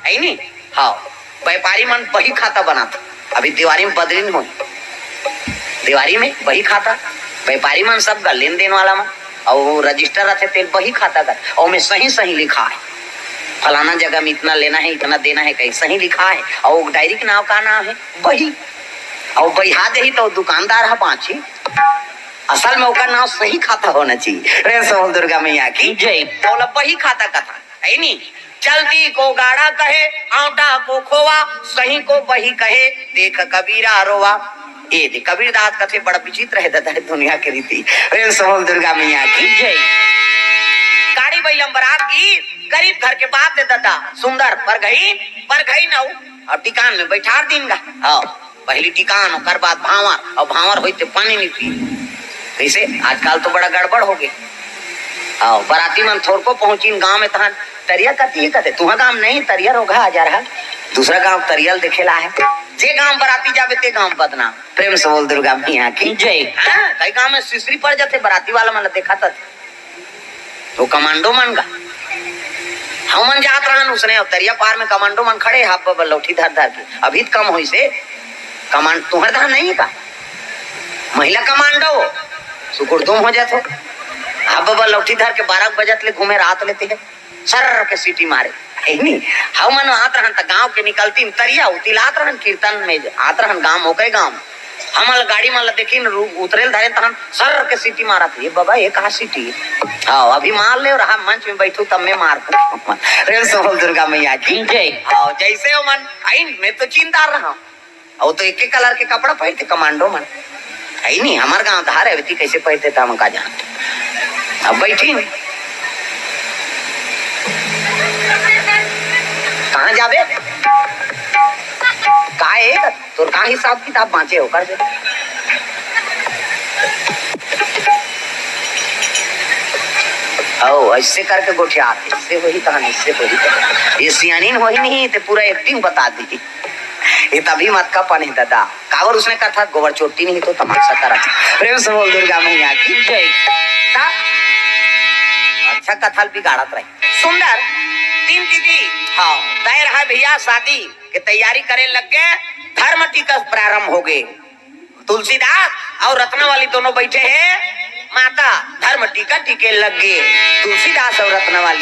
है नी। हाँ व्यापारी मन वही खाता बनाता अभी दिवाली में बदली नहीं हुई दिवाली में वही खाता व्यापारी मन सब का लेन देन वाला मन और रजिस्टर रहते तेल वही खाता कर और में सही सही लिखा है फलाना जगह में इतना लेना है इतना देना है कहीं सही लिखा है और डायरी के नाम का नाम है वही और बहा दे तो दुकानदार है पांची असल में उसका नाम सही खाता होना चाहिए। रे सोल दुर्गा मैया की जय बोला वही खाता कथा है नी। चलती को गाड़ा कहे आटा को खोवा सही को वही कहे देख कबीरा रोवा। ये दे कबीर दास कथे बड़ा विचित्र है दादा दुनिया की रीति। रे सोल दुर्गा मैया की जय। गाड़ी बैलम बरात की गरीब घर के बात है दादा सुंदर पर गई ना और टिकान में बैठा दिन गा। हाँ पहली टिकान और बाद भावर और भावर होते पानी नहीं पी कैसे आजकल तो बड़ा गड़बड़ हो गया। हाँ बराती मन थोड़ को पहुंची गांव में तहां तरिया कती कहते तुम्हारा गांव नहीं तरिया रोगा आ जा रहा दूसरा गांव तरियल दिखेला है जे गांव बराती जावे ते गांव बदनाम। प्रेम से बोल दुर्गा मैया की जय। कई गांव में सिसरी पड़ जाते बराती वाला मन देखा था तो कमांडो मन का हम मन जात रहन उसने अब तरिया पार में कमांडो मन खड़े हाथ पर लौठी धर धर के अभी कम हुई से कमांड तुम्हारे धार नहीं का महिला कमांडो सुकुर तुम हो जाते हाथ पर लौठी धर के 12 बजत ले घूमे रात लेते है सर के सीटी मारे नहीं हम मन आत रहन त गांव के निकलती तरिया उतिलात रहन कीर्तन में आत रहन गांव होके गांव हमल गाड़ी मन देखी उतरेल धरे तहन सर के सीटी मारा ये बाबा ये कहा सीटी हाँ अभी मार ले और हम मंच में बैठू तब मैं मार रेल सोहल दुर्गा मैया की जय। हाँ जैसे हो मन आई मैं तो चिंता रहा और तो एक कलर के कपड़ा पहनते कमांडो मन है नहीं हमारे गाँव धार है कैसे पहनते था हम का जानते अब बैठी कहाँ जावे का तो का हिसाब किताब बाँचे हो कर ऐसे करके गोठिया इससे वही कहानी इससे वही ये सियानीन वही नहीं तो पूरा एक्टिंग बता दी ये तभी मत का पानी दादा कावर उसने कहा था गोबर चोटी नहीं तो तमाशा करा प्रेम से बोल दुर्गा मैया की जय। अच्छा कथल बिगाड़त रही सुंदर तीन दीदी हाँ तय रहा भैया शादी के तैयारी करे लग गए धर्म टीका प्रारंभ हो गए तुलसीदास और रत्नावाली दोनों बैठे हैं माता धर्म टीका टीके लग गए तुलसीदास और रत्नावाली